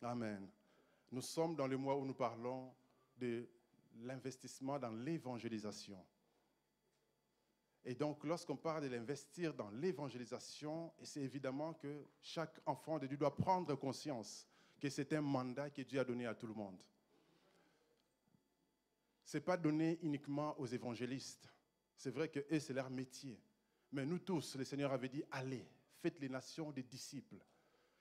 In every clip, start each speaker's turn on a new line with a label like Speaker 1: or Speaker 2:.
Speaker 1: Amen. Nous sommes dans le mois où nous parlons de l'investissement dans l'évangélisation. Et donc, lorsqu'on parle de l'investir dans l'évangélisation, c'est évidemment que chaque enfant de Dieu doit prendre conscience que c'est un mandat que Dieu a donné à tout le monde. Ce n'est pas donné uniquement aux évangélistes. C'est vrai que eux, c'est leur métier. Mais nous tous, le Seigneur avait dit, allez, faites les nations des disciples.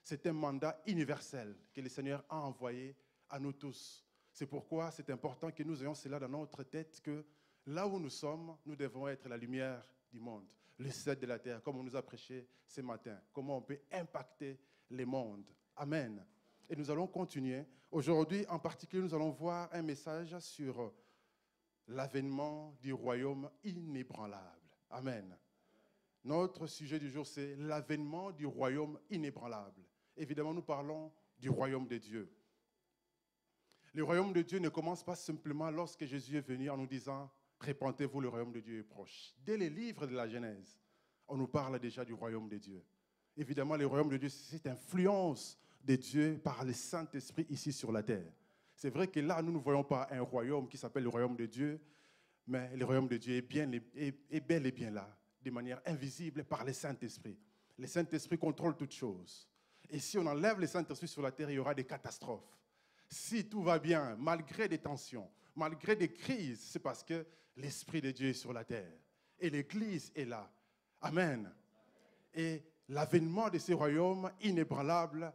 Speaker 1: C'est un mandat universel que le Seigneur a envoyé à nous tous. C'est pourquoi c'est important que nous ayons cela dans notre tête, que là où nous sommes, nous devons être la lumière du monde, le sel de la terre, comme on nous a prêché ce matin. Comment on peut impacter les mondes. Amen. Et nous allons continuer. Aujourd'hui, en particulier, nous allons voir un message sur l'avènement du royaume inébranlable. Amen. Notre sujet du jour, c'est l'avènement du royaume inébranlable. Évidemment, nous parlons du royaume de Dieu. Le royaume de Dieu ne commence pas simplement lorsque Jésus est venu en nous disant « Répentez-vous, le royaume de Dieu est proche ». Dès les livres de la Genèse, on nous parle déjà du royaume de Dieu. Évidemment, le royaume de Dieu, c'est cette influence de Dieu par le Saint-Esprit ici sur la terre. C'est vrai que là, nous ne voyons pas un royaume qui s'appelle le royaume de Dieu, mais le royaume de Dieu est bel et bien là, de manière invisible par le Saint-Esprit. Le Saint-Esprit contrôle toutes choses. Et si on enlève le Saint-Esprit sur la terre, il y aura des catastrophes. Si tout va bien, malgré des tensions, malgré des crises, c'est parce que l'Esprit de Dieu est sur la terre. Et l'Église est là. Amen. Et l'avènement de ce royaume inébranlable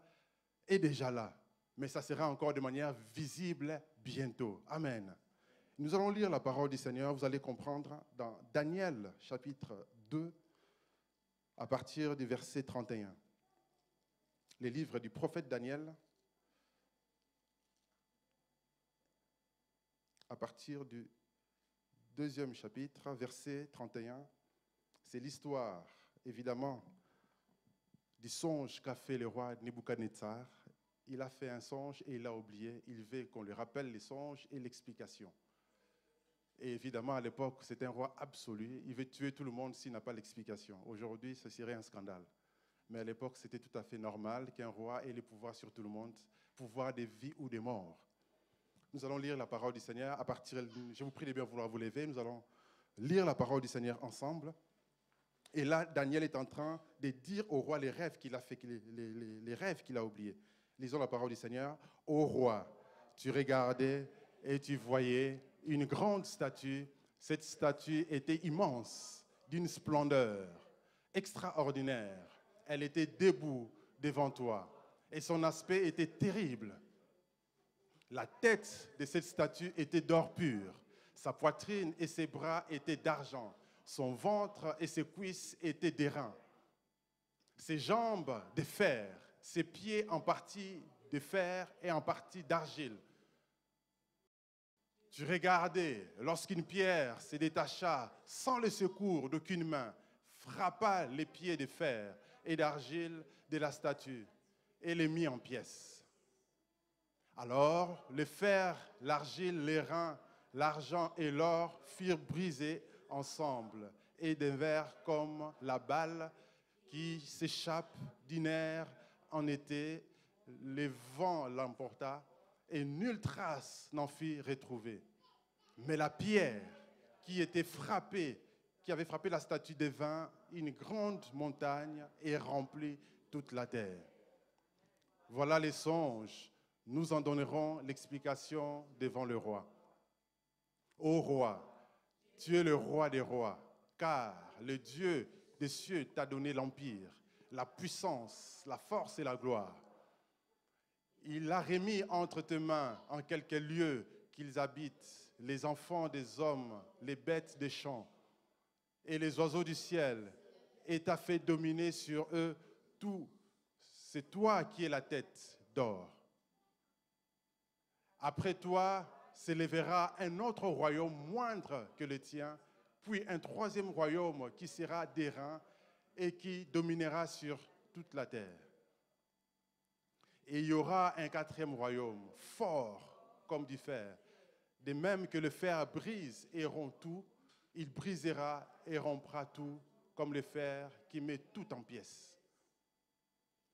Speaker 1: est déjà là. Mais ça sera encore de manière visible bientôt. Amen. Nous allons lire la parole du Seigneur. Vous allez comprendre dans Daniel, chapitre 2, à partir du verset 31. Les livres du prophète Daniel, à partir du 2e chapitre, verset 31. C'est l'histoire, évidemment, du songe qu'a fait le roi Nebuchadnezzar. Il a fait un songe et il l'a oublié. Il veut qu'on lui rappelle les songes et l'explication. Et évidemment, à l'époque, c'était un roi absolu. Il veut tuer tout le monde s'il n'a pas l'explication. Aujourd'hui, ce serait un scandale. Mais à l'époque, c'était tout à fait normal qu'un roi ait le pouvoir sur tout le monde, pouvoir des vies ou des morts. Nous allons lire la parole du Seigneur. Je vous prie de bien vouloir vous lever. Nous allons lire la parole du Seigneur ensemble. Et là, Daniel est en train de dire au roi les rêves qu'il a fait, les rêves qu'il a oubliés. Lisons la parole du Seigneur. Ô roi, tu regardais et tu voyais une grande statue. Cette statue était immense, d'une splendeur extraordinaire. Elle était debout devant toi et son aspect était terrible. La tête de cette statue était d'or pur. Sa poitrine et ses bras étaient d'argent. Son ventre et ses cuisses étaient d'airain. Ses jambes de fer, ses pieds en partie de fer et en partie d'argile. Tu regardais lorsqu'une pierre se détacha sans le secours d'aucune main, frappa les pieds de fer et d'argile de la statue et les mit en pièces. Alors, le fer, l'argile, l'airain, l'argent et l'or furent brisés ensemble et devinrent comme la balle qui s'échappe d'une aire en été. Le vent l'emporta et nulle trace n'en fut retrouvée. Mais la pierre qui avait frappé la statue devint une grande montagne et remplit toute la terre. Voilà les songes. Nous en donnerons l'explication devant le roi. Ô roi, tu es le roi des rois, car le Dieu des cieux t'a donné l'empire, la puissance, la force et la gloire. Il l'a remis entre tes mains en quelque lieu qu'ils habitent, les enfants des hommes, les bêtes des champs et les oiseaux du ciel, et t'a fait dominer sur eux tout. C'est toi qui es la tête d'or. Après toi s'élèvera un autre royaume moindre que le tien, puis un troisième royaume qui sera d'airain et qui dominera sur toute la terre. Et il y aura un quatrième royaume, fort comme du fer. De même que le fer brise et rompt tout, il brisera et rompra tout comme le fer qui met tout en pièces.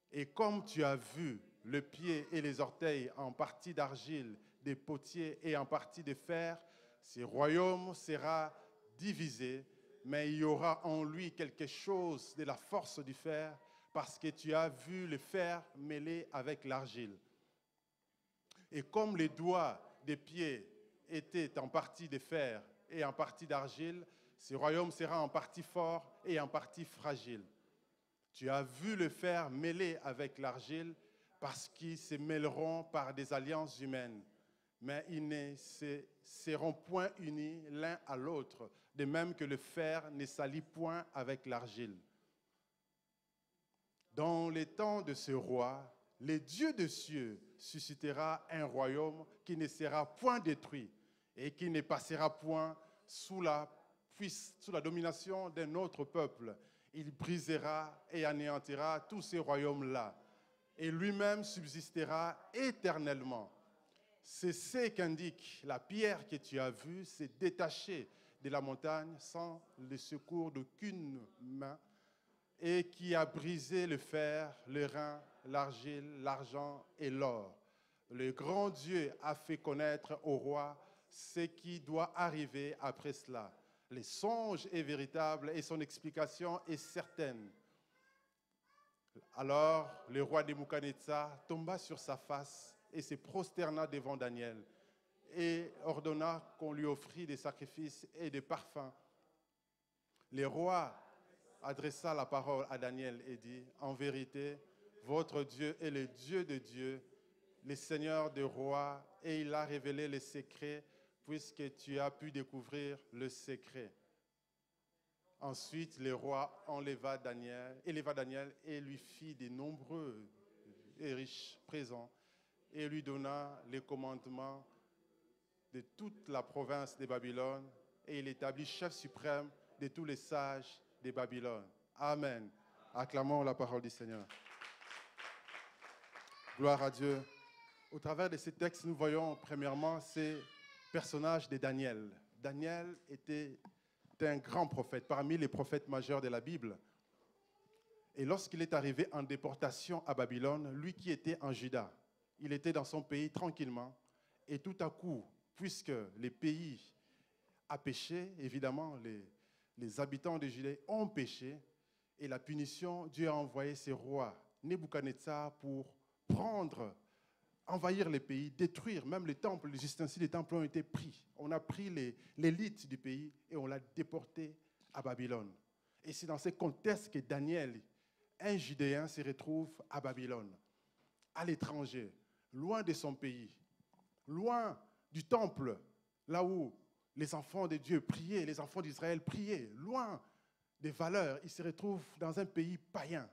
Speaker 1: Et comme tu as vu le pied et les orteils en partie d'argile des potiers et en partie de fer, ce royaume sera divisé, mais il y aura en lui quelque chose de la force du fer, parce que tu as vu le fer mêlé avec l'argile. Et comme les doigts des pieds étaient en partie de fer et en partie d'argile, ce royaume sera en partie fort et en partie fragile. Tu as vu le fer mêlé avec l'argile, parce qu'ils se mêleront par des alliances humaines, mais ils ne seront point unis l'un à l'autre, de même que le fer ne s'allie point avec l'argile. Dans les temps de ce roi, le Dieu des cieux suscitera un royaume qui ne sera point détruit et qui ne passera point sous la domination d'un autre peuple. Il brisera et anéantira tous ces royaumes-là, et lui-même subsistera éternellement. C'est ce qu'indique la pierre que tu as vue, s'est détachée de la montagne sans le secours d'aucune main, et qui a brisé le fer, le rein, l'argile, l'argent et l'or. Le grand Dieu a fait connaître au roi ce qui doit arriver après cela. Le songe est véritable et son explication est certaine. Alors le roi Nebuchadnezzar tomba sur sa face et se prosterna devant Daniel et ordonna qu'on lui offrît des sacrifices et des parfums. Le roi adressa la parole à Daniel et dit, « En vérité, votre Dieu est le Dieu de Dieux, le Seigneur des rois, et il a révélé les secrets, puisque tu as pu découvrir le secret. » Ensuite, le roi éleva Daniel et lui fit de nombreux et riches présents et lui donna les commandements de toute la province de Babylone, et il établit chef suprême de tous les sages de Babylone. Amen. Acclamons la parole du Seigneur. Gloire à Dieu. Au travers de ces textes, nous voyons premièrement ces personnages de Daniel. Daniel était un grand prophète, parmi les prophètes majeurs de la Bible. Et lorsqu'il est arrivé en déportation à Babylone, lui qui était en Juda, il était dans son pays tranquillement, et tout à coup, puisque le pays a péché, évidemment, les habitants de Judée ont péché, et la punition, Dieu a envoyé ses rois, Nebuchadnezzar, pour envahir les pays, détruire même les temples, les ustensiles des temples ont été pris. On a pris l'élite du pays et on l'a déporté à Babylone. Et c'est dans ce contexte que Daniel, un Judéen, se retrouve à Babylone, à l'étranger, loin de son pays, loin du temple, là où les enfants de Dieu priaient, les enfants d'Israël priaient, loin des valeurs. Il se retrouve dans un pays païen,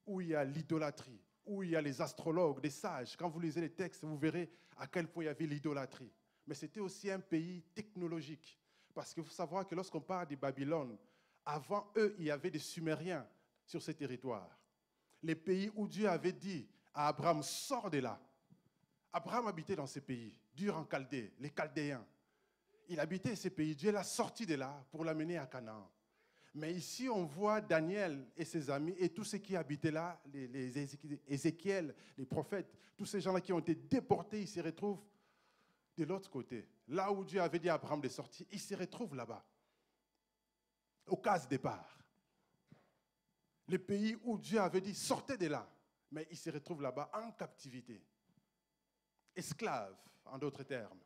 Speaker 1: où il y a l'idolâtrie, où il y a les astrologues, des sages. Quand vous lisez les textes, vous verrez à quel point il y avait l'idolâtrie. Mais c'était aussi un pays technologique. Parce qu'il faut savoir que lorsqu'on parle de Babylone, avant eux, il y avait des Sumériens sur ces territoires. Les pays où Dieu avait dit à Abraham, sors de là. Abraham habitait dans ces pays, Dur en Chaldée, les Chaldéens. Il habitait ces pays. Dieu l'a sorti de là pour l'amener à Canaan. Mais ici, on voit Daniel et ses amis et tous ceux qui habitaient là, les Ézéchiel, les prophètes, tous ces gens-là qui ont été déportés, ils se retrouvent de l'autre côté. Là où Dieu avait dit à Abraham de sortir, ils se retrouvent là-bas, au case départ. Les pays où Dieu avait dit sortez de là, mais ils se retrouvent là-bas en captivité, esclaves en d'autres termes.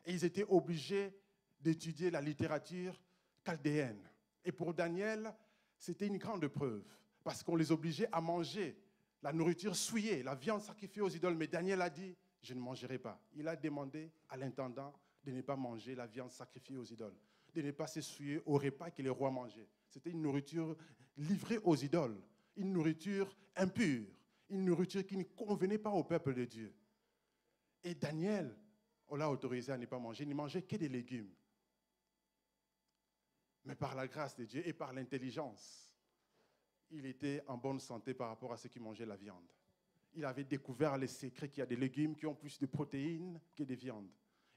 Speaker 1: Et ils étaient obligés d'étudier la littérature chaldéenne. Et pour Daniel, c'était une grande preuve, parce qu'on les obligeait à manger la nourriture souillée, la viande sacrifiée aux idoles. Mais Daniel a dit, je ne mangerai pas. Il a demandé à l'intendant de ne pas manger la viande sacrifiée aux idoles, de ne pas se souiller au repas que les rois mangeaient. C'était une nourriture livrée aux idoles, une nourriture impure, une nourriture qui ne convenait pas au peuple de Dieu. Et Daniel, on l'a autorisé à ne pas manger, il ne mangeait que des légumes. Mais par la grâce de Dieu et par l'intelligence, il était en bonne santé par rapport à ceux qui mangeaient la viande. Il avait découvert les secrets qu'il y a des légumes qui ont plus de protéines que de viande.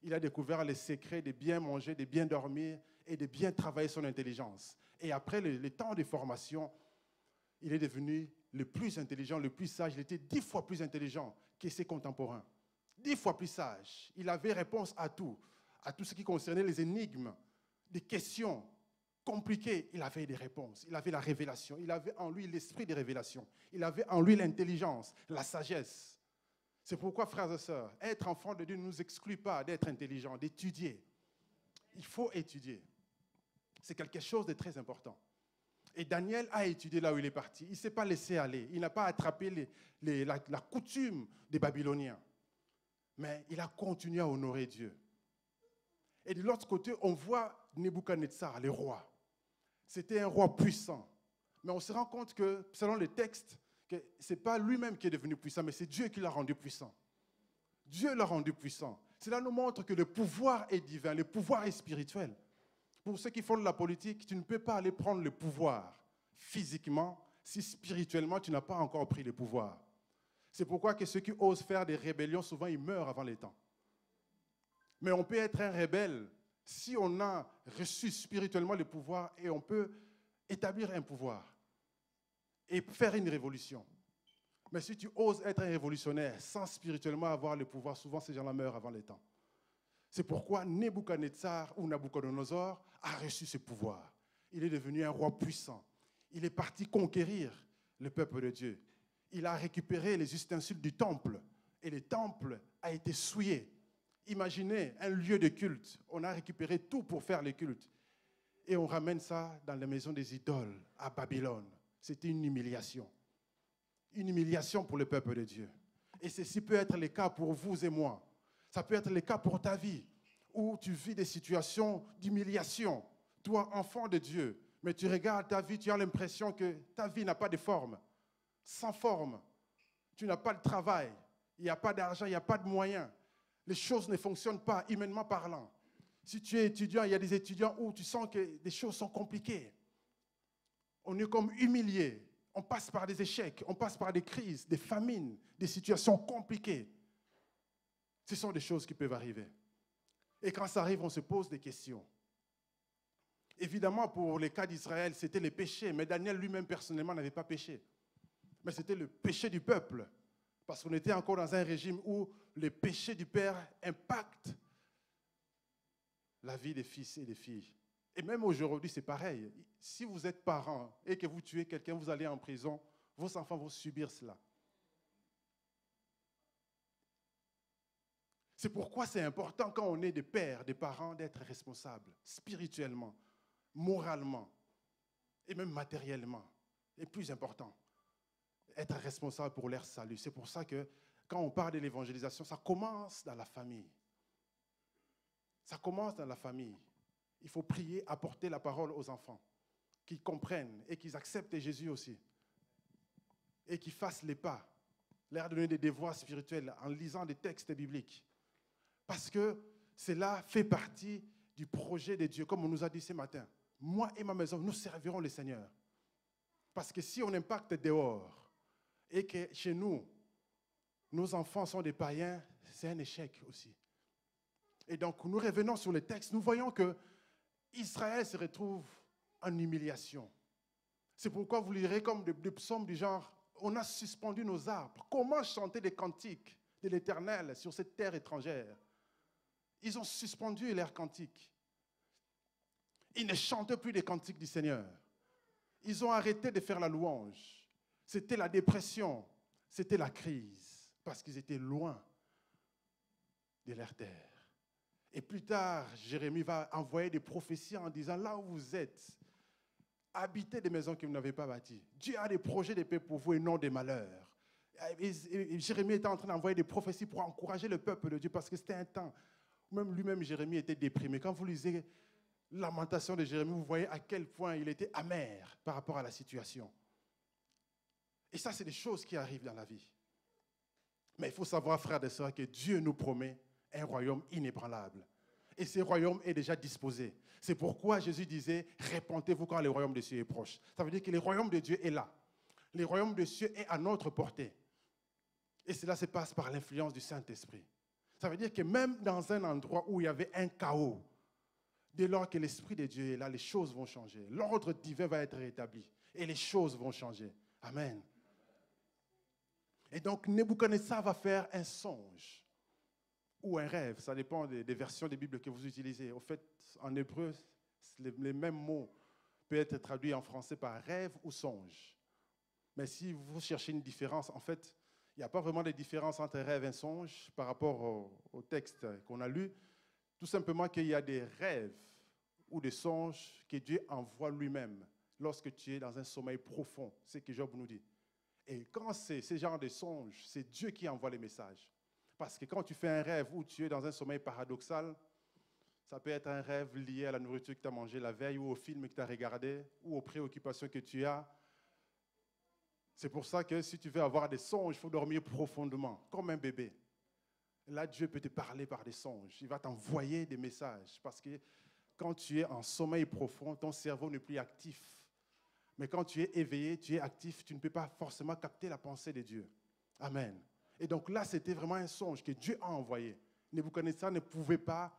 Speaker 1: Il a découvert les secrets de bien manger, de bien dormir et de bien travailler son intelligence. Et après le temps de formation, il est devenu le plus intelligent, le plus sage. Il était 10 fois plus intelligent que ses contemporains. 10 fois plus sage. Il avait réponse à tout ce qui concernait les énigmes, des questions compliquées. Il avait des réponses, il avait la révélation, il avait en lui l'esprit des révélations, il avait en lui l'intelligence, la sagesse. C'est pourquoi, frères et sœurs, être enfant de Dieu ne nous exclut pas d'être intelligent, d'étudier. Il faut étudier. C'est quelque chose de très important. Et Daniel a étudié là où il est parti. Il ne s'est pas laissé aller. Il n'a pas attrapé la coutume des Babyloniens. Mais il a continué à honorer Dieu. Et de l'autre côté, on voit Nebuchadnezzar, le roi. C'était un roi puissant. Mais on se rend compte que, selon les textes, que ce n'est pas lui-même qui est devenu puissant, mais c'est Dieu qui l'a rendu puissant. Dieu l'a rendu puissant. Cela nous montre que le pouvoir est divin, le pouvoir est spirituel. Pour ceux qui font de la politique, tu ne peux pas aller prendre le pouvoir physiquement si spirituellement tu n'as pas encore pris le pouvoir. C'est pourquoi que ceux qui osent faire des rébellions, souvent ils meurent avant les temps. Mais on peut être un rebelle si on a reçu spirituellement le pouvoir et on peut établir un pouvoir et faire une révolution. Mais si tu oses être un révolutionnaire sans spirituellement avoir le pouvoir, souvent ces gens-là meurent avant les temps. C'est pourquoi Nebuchadnezzar ou Nabuchodonosor a reçu ce pouvoir. Il est devenu un roi puissant. Il est parti conquérir le peuple de Dieu. Il a récupéré les ustensiles du temple et le temple a été souillé. Imaginez un lieu de culte. On a récupéré tout pour faire le culte. Et on ramène ça dans la maison des idoles à Babylone. C'était une humiliation. Une humiliation pour le peuple de Dieu. Et ceci peut être le cas pour vous et moi. Ça peut être le cas pour ta vie, où tu vis des situations d'humiliation. Toi, enfant de Dieu, mais tu regardes ta vie, tu as l'impression que ta vie n'a pas de forme. Sans forme. Tu n'as pas de travail. Il n'y a pas d'argent, il n'y a pas de moyens. Les choses ne fonctionnent pas, humainement parlant. Si tu es étudiant, il y a des étudiants où tu sens que des choses sont compliquées. On est comme humilié. On passe par des échecs, on passe par des crises, des famines, des situations compliquées. Ce sont des choses qui peuvent arriver. Et quand ça arrive, on se pose des questions. Évidemment, pour les cas d'Israël, c'était le péché. Mais Daniel lui-même, personnellement, n'avait pas péché. Mais c'était le péché du peuple. Parce qu'on était encore dans un régime où le péché du père impacte la vie des fils et des filles. Et même aujourd'hui, c'est pareil. Si vous êtes parent et que vous tuez quelqu'un, vous allez en prison, vos enfants vont subir cela. C'est pourquoi c'est important quand on est des pères, des parents, d'être responsables spirituellement, moralement et même matériellement. Et plus important, être responsable pour leur salut. C'est pour ça que quand on parle de l'évangélisation, ça commence dans la famille. Ça commence dans la famille. Il faut prier, apporter la parole aux enfants, qu'ils comprennent et qu'ils acceptent Jésus aussi. Et qu'ils fassent les pas, leur donner des devoirs spirituels en lisant des textes bibliques. Parce que cela fait partie du projet de Dieu, comme on nous a dit ce matin. Moi et ma maison, nous servirons le Seigneur. Parce que si on impacte dehors et que chez nous, nos enfants sont des païens, c'est un échec aussi. Et donc, nous revenons sur le texte, nous voyons que Israël se retrouve en humiliation. C'est pourquoi vous lirez comme des psaumes du genre, on a suspendu nos arbres. Comment chanter des cantiques de l'Éternel sur cette terre étrangère? Ils ont suspendu leurs cantiques. Ils ne chantent plus les cantiques du Seigneur. Ils ont arrêté de faire la louange. C'était la dépression, c'était la crise, parce qu'ils étaient loin de leur terre. Et plus tard, Jérémie va envoyer des prophéties en disant, là où vous êtes, habitez des maisons que vous n'avez pas bâties. Dieu a des projets de paix pour vous et non des malheurs. Et Jérémie était en train d'envoyer des prophéties pour encourager le peuple de Dieu, parce que c'était un temps où même lui-même, Jérémie, était déprimé. Quand vous lisez Lamentation de Jérémie, vous voyez à quel point il était amer par rapport à la situation. Et ça, c'est des choses qui arrivent dans la vie. Mais il faut savoir, frères et sœurs, que Dieu nous promet un royaume inébranlable. Et ce royaume est déjà disposé. C'est pourquoi Jésus disait, répentez-vous quand le royaume de Dieu est proche. Ça veut dire que le royaume de Dieu est là. Le royaume de Dieu est à notre portée. Et cela se passe par l'influence du Saint-Esprit. Ça veut dire que même dans un endroit où il y avait un chaos, dès lors que l'Esprit de Dieu est là, les choses vont changer. L'ordre divin va être rétabli et les choses vont changer. Amen. Et donc, Nebuchadnezzar va faire un songe ou un rêve. Ça dépend des versions des Bibles que vous utilisez. Au fait, en hébreu, les mêmes mots peuvent être traduits en français par rêve ou songe. Mais si vous cherchez une différence, en fait, il n'y a pas vraiment de différence entre rêve et songe par rapport au texte qu'on a lu. Tout simplement qu'il y a des rêves ou des songes que Dieu envoie lui-même lorsque tu es dans un sommeil profond. C'est ce que Job nous dit. Et quand c'est ce genre de songes, c'est Dieu qui envoie les messages. Parce que quand tu fais un rêve où tu es dans un sommeil paradoxal, ça peut être un rêve lié à la nourriture que tu as mangée la veille ou au film que tu as regardé ou aux préoccupations que tu as. C'est pour ça que si tu veux avoir des songes, il faut dormir profondément, comme un bébé. Là, Dieu peut te parler par des songes. Il va t'envoyer des messages. Parce que quand tu es en sommeil profond, ton cerveau n'est plus actif. Mais quand tu es éveillé, tu es actif, tu ne peux pas forcément capter la pensée de Dieu. Amen. Et donc là, c'était vraiment un songe que Dieu a envoyé. Nebuchadnezzar ne pouvait pas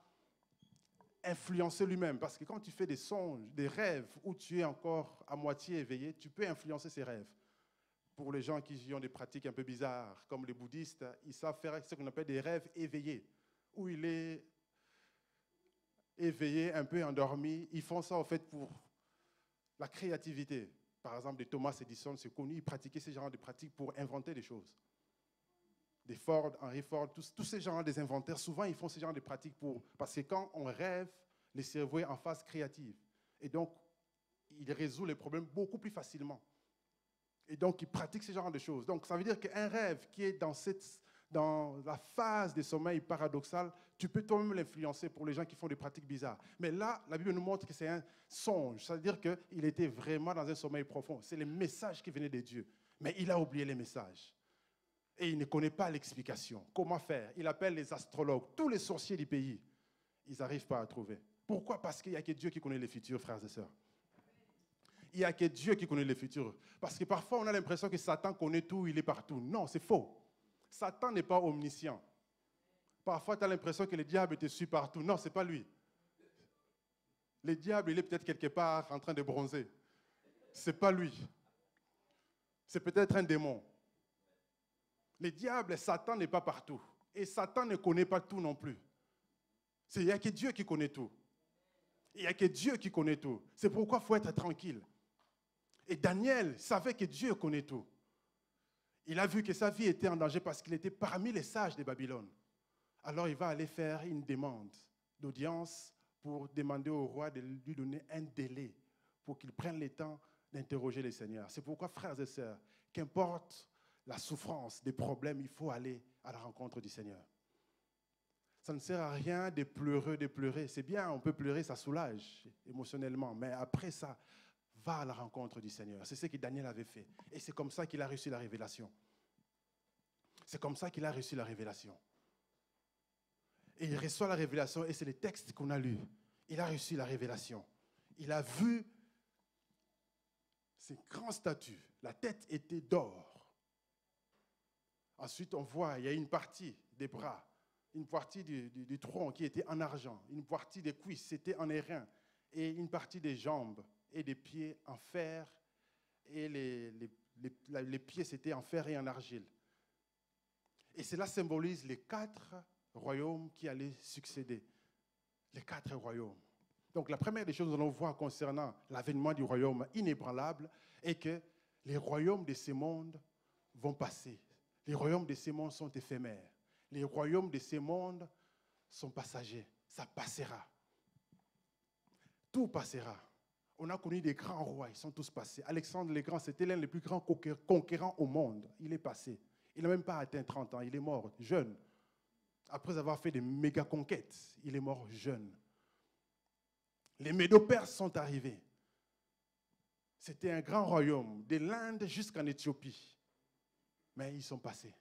Speaker 1: influencer lui-même. Parce que quand tu fais des songes, des rêves, où tu es encore à moitié éveillé, tu peux influencer ces rêves. Pour les gens qui ont des pratiques un peu bizarres, comme les bouddhistes, ils savent faire ce qu'on appelle des rêves éveillés, où il est éveillé, un peu endormi. Ils font ça, en fait, pour la créativité. Par exemple, de Thomas Edison, c'est connu, ils pratiquaient ce genre de pratiques pour inventer des choses. Des Ford, Henry Ford, tous ces gens des inventaires, souvent, ils font ce genre de pratiques parce que quand on rêve, le cerveau est en phase créative. Et donc, il résout les problèmes beaucoup plus facilement. Et donc, il pratique ce genre de choses. Donc, ça veut dire qu'un rêve qui est dans la phase de sommeil paradoxal, tu peux toi-même l'influencer pour les gens qui font des pratiques bizarres. Mais là, la Bible nous montre que c'est un songe. Ça veut dire qu'il était vraiment dans un sommeil profond. C'est les messages qui venaient de Dieu. Mais il a oublié les messages. Et il ne connaît pas l'explication. Comment faire? Il appelle les astrologues, tous les sorciers du pays. Ils n'arrivent pas à trouver. Pourquoi? Parce qu'il n'y a que Dieu qui connaît les futurs, frères et sœurs. Il n'y a que Dieu qui connaît le futur. Parce que parfois, on a l'impression que Satan connaît tout, il est partout. Non, c'est faux. Satan n'est pas omniscient. Parfois, tu as l'impression que le diable te suit partout. Non, ce n'est pas lui. Le diable, il est peut-être quelque part en train de bronzer. Ce n'est pas lui. C'est peut-être un démon. Le diable, Satan n'est pas partout. Et Satan ne connaît pas tout non plus. Il n'y a que Dieu qui connaît tout. Il n'y a que Dieu qui connaît tout. C'est pourquoi il faut être tranquille. Et Daniel savait que Dieu connaît tout. Il a vu que sa vie était en danger parce qu'il était parmi les sages de Babylone. Alors il va aller faire une demande d'audience pour demander au roi de lui donner un délai pour qu'il prenne le temps d'interroger le Seigneur. C'est pourquoi, frères et sœurs, qu'importe la souffrance, des problèmes, il faut aller à la rencontre du Seigneur. Ça ne sert à rien de pleurer. C'est bien, on peut pleurer, ça soulage émotionnellement. Mais après ça, va à la rencontre du Seigneur. C'est ce que Daniel avait fait. Et c'est comme ça qu'il a reçu la révélation. C'est comme ça qu'il a reçu la révélation. Et il reçoit la révélation, et c'est le texte qu'on a lu. Il a reçu la révélation. Il a vu ces grands statues. La tête était d'or. Ensuite, on voit, il y a une partie des bras, une partie du tronc qui était en argent, une partie des cuisses, c'était en airain, et une partie des jambes et des pieds en fer, et les pieds, c'était en fer et en argile. Et cela symbolise les 4 royaumes qui allaient succéder. Les 4 royaumes. Donc la première des choses que nous allons voir concernant l'avènement du royaume inébranlable est que les royaumes de ce monde vont passer. Les royaumes de ce monde sont éphémères. Les royaumes de ce monde sont passagers. Ça passera. Tout passera. On a connu des grands rois, ils sont tous passés. Alexandre le Grand, c'était l'un des plus grands conquérants au monde. Il est passé. Il n'a même pas atteint 30 ans, il est mort jeune. Après avoir fait des méga conquêtes, il est mort jeune. Les Médo-Perses sont arrivés. C'était un grand royaume, de l'Inde jusqu'en Éthiopie. Mais ils sont passés.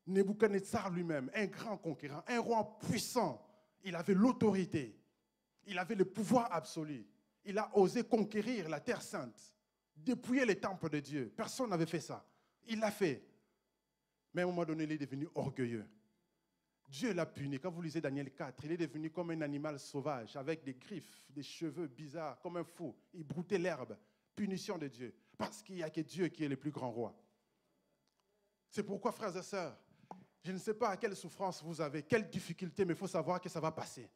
Speaker 1: Nebuchadnezzar lui-même, un grand conquérant, un roi puissant, il avait l'autorité. Il avait le pouvoir absolu. Il a osé conquérir la Terre Sainte, dépouiller les temples de Dieu. Personne n'avait fait ça. Il l'a fait. Mais à un moment donné, il est devenu orgueilleux. Dieu l'a puni. Quand vous lisez Daniel 4, il est devenu comme un animal sauvage, avec des griffes, des cheveux bizarres, comme un fou. Il broutait l'herbe. Punition de Dieu. Parce qu'il n'y a que Dieu qui est le plus grand roi. C'est pourquoi, frères et sœurs, je ne sais pas à quelle souffrance vous avez, quelle difficulté, mais il faut savoir que ça va passer.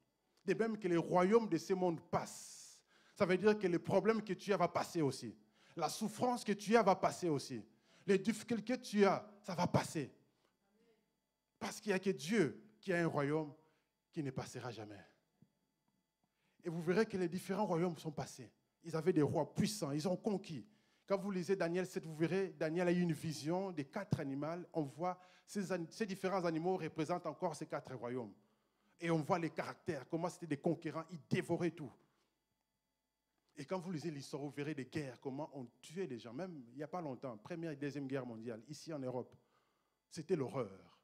Speaker 1: De même que les royaumes de ce monde passent, ça veut dire que le problème que tu as va passer aussi. La souffrance que tu as va passer aussi. Les difficultés que tu as, ça va passer. Parce qu'il n'y a que Dieu qui a un royaume qui ne passera jamais. Et vous verrez que les différents royaumes sont passés. Ils avaient des rois puissants, ils ont conquis. Quand vous lisez Daniel 7, vous verrez, Daniel a eu une vision des 4 animaux. On voit ces différents animaux représentent encore ces 4 royaumes. Et on voit les caractères, comment c'était des conquérants, ils dévoraient tout. Et quand vous lisez l'histoire, vous verrez des guerres, comment on tuait les gens. Même il n'y a pas longtemps, Première et Deuxième Guerre mondiale, ici en Europe, c'était l'horreur.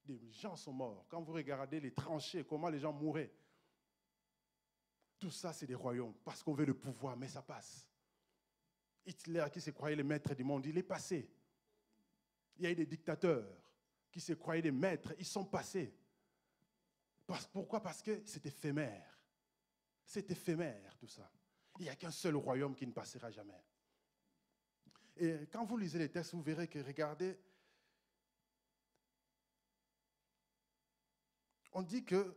Speaker 1: Les gens sont morts. Quand vous regardez les tranchées, comment les gens mouraient. Tout ça, c'est des royaumes, parce qu'on veut le pouvoir, mais ça passe. Hitler, qui se croyait le maître du monde, il est passé. Il y a eu des dictateurs qui se croyaient des maîtres, ils sont passés. Pourquoi? Parce que c'est éphémère. C'est éphémère, tout ça. Il n'y a qu'un seul royaume qui ne passera jamais. Et quand vous lisez les textes, vous verrez que, regardez, on dit qu'il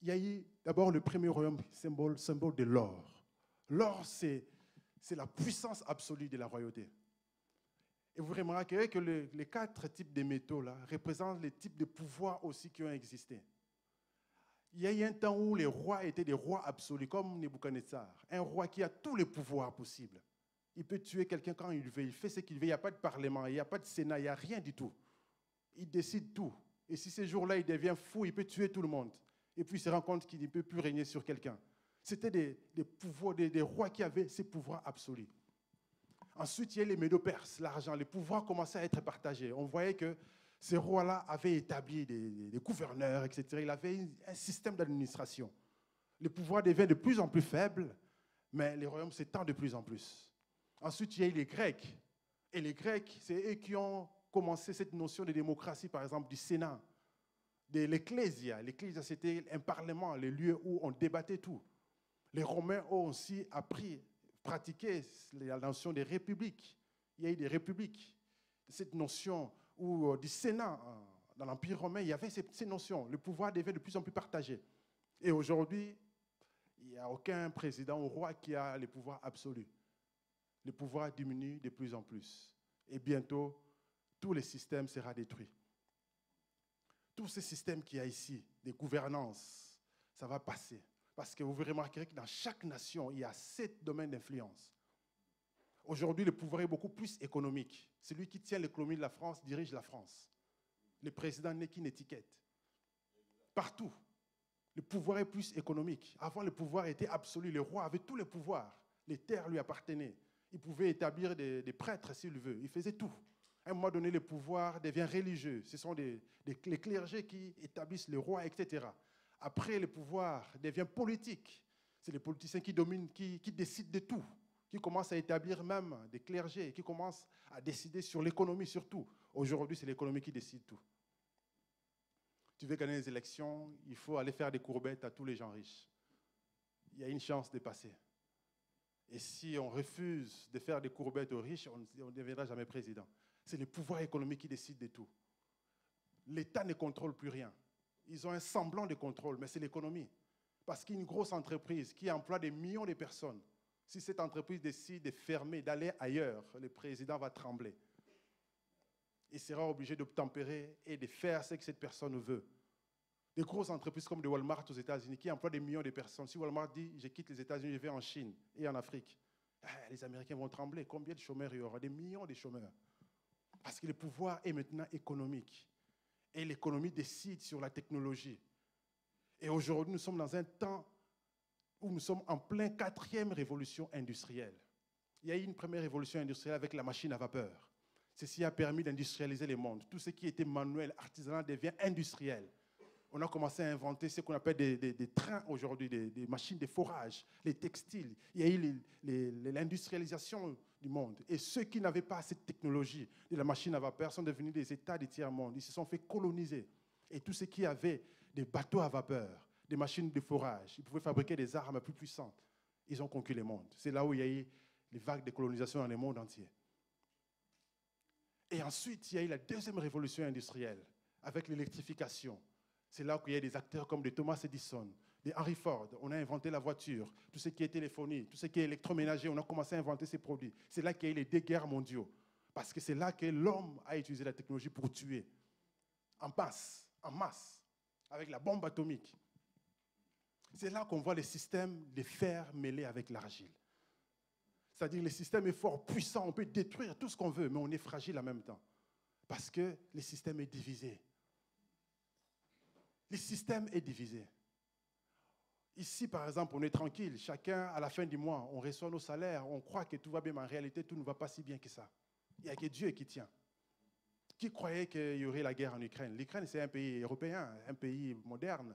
Speaker 1: y a eu d'abord le premier royaume, symbole de l'or. L'or, c'est la puissance absolue de la royauté. Et vous remarquerez que les 4 types de métaux là, représentent les types de pouvoirs aussi qui ont existé. Il y a eu un temps où les rois étaient des rois absolus, comme Nebuchadnezzar. Un roi qui a tous les pouvoirs possibles. Il peut tuer quelqu'un quand il veut, il fait ce qu'il veut. Il n'y a pas de parlement, il n'y a pas de sénat, il n'y a rien du tout. Il décide tout. Et si ce jour-là, il devient fou, il peut tuer tout le monde. Et puis il se rend compte qu'il ne peut plus régner sur quelqu'un. C'était des pouvoirs, des rois qui avaient ces pouvoirs absolus. Ensuite, il y a les Médo-Perses, l'argent. Les pouvoirs commençaient à être partagés. On voyait que ces rois-là avaient établi des gouverneurs, etc. Il avait un système d'administration. Le pouvoir devient de plus en plus faible, mais les royaumes s'étendent de plus en plus. Ensuite, il y a eu les Grecs. Et les Grecs, c'est eux qui ont commencé cette notion de démocratie, par exemple, du Sénat, de l'Ecclésia. L'Ecclésia, c'était un parlement, les lieux où on débattait tout. Les Romains ont aussi pratiqué la notion des républiques. Il y a eu des républiques. Cette notion du Sénat, dans l'Empire romain, il y avait ces notions. Le pouvoir devait de plus en plus partagé. Et aujourd'hui, il n'y a aucun président ou roi qui a le pouvoir absolu. Le pouvoir diminue de plus en plus. Et bientôt, tout le système sera détruit. Tout ce système qu'il y a ici, des gouvernances, ça va passer. Parce que vous remarquerez que dans chaque nation, il y a 7 domaines d'influence. Aujourd'hui, le pouvoir est beaucoup plus économique. Celui qui tient l'économie de la France dirige la France. Le président n'est qu'une étiquette. Partout, le pouvoir est plus économique. Avant, le pouvoir était absolu. Le roi avait tous les pouvoirs. Les terres lui appartenaient. Il pouvait établir des prêtres s'il veut. Il faisait tout. À un moment donné, le pouvoir devient religieux. Ce sont les clergés qui établissent le roi, etc. Après, le pouvoir devient politique. C'est les politiciens qui dominent, qui décident de tout, qui commencent à établir même des clergés, qui commencent à décider sur l'économie surtout. Aujourd'hui, c'est l'économie qui décide tout. Tu veux gagner les élections, il faut aller faire des courbettes à tous les gens riches. Il y a une chance de passer. Et si on refuse de faire des courbettes aux riches, on ne deviendra jamais président. C'est le pouvoir économique qui décide de tout. L'État ne contrôle plus rien. Ils ont un semblant de contrôle, mais c'est l'économie. Parce qu'une grosse entreprise qui emploie des millions de personnes, si cette entreprise décide de fermer, d'aller ailleurs, le président va trembler. Il sera obligé d'obtempérer et de faire ce que cette personne veut. Des grosses entreprises comme de Walmart aux États-Unis qui emploient des millions de personnes. Si Walmart dit « je quitte les États-Unis, je vais en Chine et en Afrique », les Américains vont trembler. Combien de chômeurs il y aura? Des millions de chômeurs. Parce que le pouvoir est maintenant économique. Et l'économie décide sur la technologie. Et aujourd'hui, nous sommes dans un temps où nous sommes en plein 4e révolution industrielle. Il y a eu une première révolution industrielle avec la machine à vapeur. Ceci a permis d'industrialiser le monde. Tout ce qui était manuel, artisanal devient industriel. On a commencé à inventer ce qu'on appelle des trains aujourd'hui, des machines de forage, les textiles. Il y a eu l'industrialisation du monde. Et ceux qui n'avaient pas cette technologie de la machine à vapeur sont devenus des États du tiers-monde. Ils se sont fait coloniser. Et tous ceux qui avaient des bateaux à vapeur, des machines de forage, ils pouvaient fabriquer des armes plus puissantes. Ils ont conquis le monde. C'est là où il y a eu les vagues de colonisation dans le monde entier. Et ensuite, il y a eu la deuxième révolution industrielle, avec l'électrification. C'est là qu'il y a des acteurs comme des Thomas Edison, des Henry Ford. On a inventé la voiture, tout ce qui est téléphonie, tout ce qui est électroménager, on a commencé à inventer ces produits. C'est là qu'il y a eu les deux guerres mondiaux. Parce que c'est là que l'homme a utilisé la technologie pour tuer. En masse, avec la bombe atomique. C'est là qu'on voit les systèmes de fer mêlés avec l'argile. C'est-à-dire que le système est fort, puissant, on peut détruire tout ce qu'on veut, mais on est fragile en même temps. Parce que le système est divisé. Le système est divisé. Ici, par exemple, on est tranquille. Chacun, à la fin du mois, on reçoit nos salaires, on croit que tout va bien, mais en réalité, tout ne va pas si bien que ça. Il n'y a que Dieu qui tient. Qui croyait qu'il y aurait la guerre en Ukraine? L'Ukraine, c'est un pays européen, un pays moderne.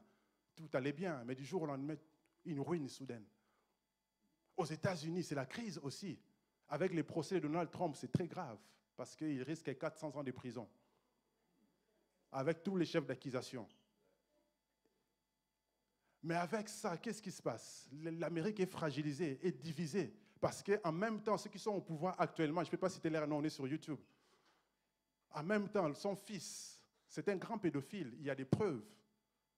Speaker 1: Tout allait bien, mais du jour au lendemain, une ruine soudaine. Aux États-Unis, c'est la crise aussi. Avec les procès de Donald Trump, c'est très grave, parce qu'il risque 400 ans de prison. Avec tous les chefs d'accusation. Mais avec ça, qu'est-ce qui se passe? L'Amérique est fragilisée, est divisée. Parce qu'en même temps, ceux qui sont au pouvoir actuellement, je ne peux pas citer leur nom, on est sur YouTube. En même temps, son fils, c'est un grand pédophile, il y a des preuves.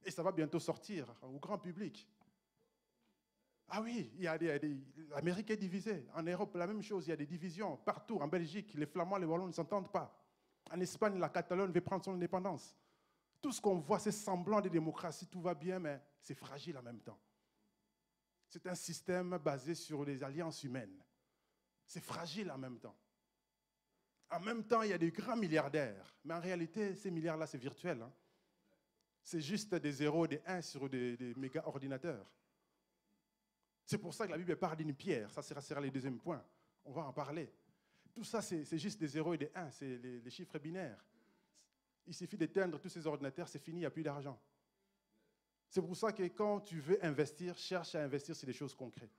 Speaker 1: Et ça va bientôt sortir au grand public. Ah oui, l'Amérique est divisée. En Europe, la même chose, il y a des divisions partout. En Belgique, les Flamands, les Wallons ne s'entendent pas. En Espagne, la Catalogne veut prendre son indépendance. Tout ce qu'on voit, c'est semblant de démocratie, tout va bien, mais c'est fragile en même temps. C'est un système basé sur les alliances humaines. C'est fragile en même temps. En même temps, il y a des grands milliardaires. Mais en réalité, ces milliards-là, c'est virtuel. Hein. C'est juste des 0 et des 1 sur des méga ordinateurs. C'est pour ça que la Bible parle d'une pierre. Ça sera le deuxième point. On va en parler. Tout ça, c'est juste des 0 et des 1. C'est les chiffres binaires. Il suffit d'éteindre tous ces ordinateurs, c'est fini, il n'y a plus d'argent. C'est pour ça que quand tu veux investir, cherche à investir sur des choses concrètes.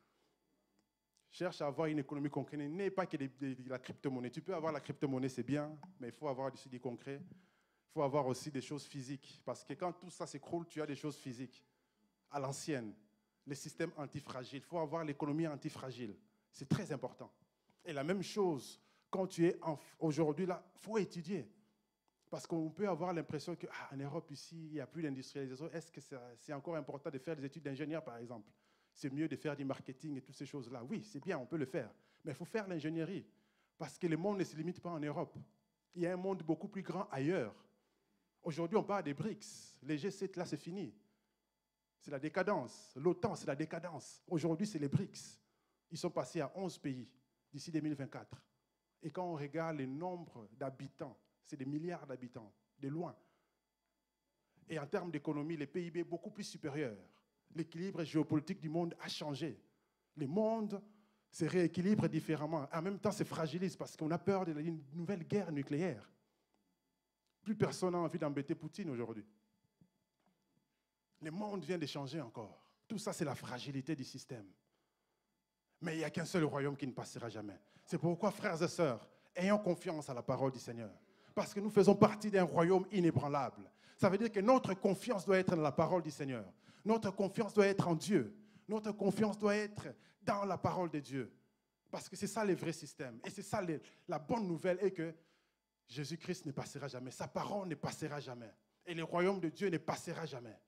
Speaker 1: Cherche à avoir une économie concrète. N'est pas que de la crypto-monnaie. Tu peux avoir la crypto-monnaie, c'est bien, mais il faut avoir des concrets. Il faut avoir aussi des choses physiques. Parce que quand tout ça s'écroule, tu as des choses physiques. À l'ancienne, les systèmes antifragiles. Il faut avoir l'économie antifragile. C'est très important. Et la même chose, quand tu es aujourd'hui là, il faut étudier. Parce qu'on peut avoir l'impression qu'en Europe, ici, il n'y a plus d'industrialisation. Est-ce que c'est encore important de faire des études d'ingénieur, par exemple? C'est mieux de faire du marketing et toutes ces choses-là. Oui, c'est bien, on peut le faire. Mais il faut faire l'ingénierie. Parce que le monde ne se limite pas en Europe. Il y a un monde beaucoup plus grand ailleurs. Aujourd'hui, on parle des BRICS. Les G7, là, c'est fini. C'est la décadence. L'OTAN, c'est la décadence. Aujourd'hui, c'est les BRICS. Ils sont passés à 11 pays d'ici 2024. Et quand on regarde le nombre d'habitants, c'est des milliards d'habitants, de loin. Et en termes d'économie, le PIB est beaucoup plus supérieur. L'équilibre géopolitique du monde a changé. Le monde se rééquilibre différemment. En même temps, se fragilise parce qu'on a peur d'une nouvelle guerre nucléaire. Plus personne n'a envie d'embêter Poutine aujourd'hui. Le monde vient de changer encore. Tout ça, c'est la fragilité du système. Mais il n'y a qu'un seul royaume qui ne passera jamais. C'est pourquoi, frères et sœurs, ayons confiance à la parole du Seigneur. Parce que nous faisons partie d'un royaume inébranlable. Ça veut dire que notre confiance doit être dans la parole du Seigneur. Notre confiance doit être en Dieu. Notre confiance doit être dans la parole de Dieu. Parce que c'est ça le vrai système. Et c'est ça la bonne nouvelle, est que Jésus-Christ ne passera jamais. Sa parole ne passera jamais. Et le royaume de Dieu ne passera jamais.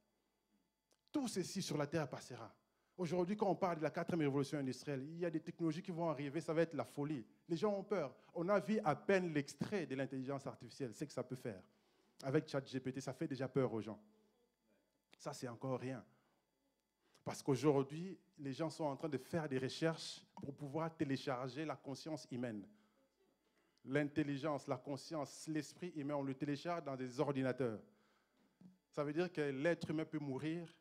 Speaker 1: Tout ceci sur la terre passera. Aujourd'hui, quand on parle de la 4e révolution industrielle, il y a des technologies qui vont arriver, ça va être la folie. Les gens ont peur. On a vu à peine l'extrait de l'intelligence artificielle, c'est que ça peut faire. Avec ChatGPT, ça fait déjà peur aux gens. Ça, c'est encore rien. Parce qu'aujourd'hui, les gens sont en train de faire des recherches pour pouvoir télécharger la conscience humaine. L'intelligence, la conscience, l'esprit humain, on le télécharge dans des ordinateurs. Ça veut dire que l'être humain peut mourir.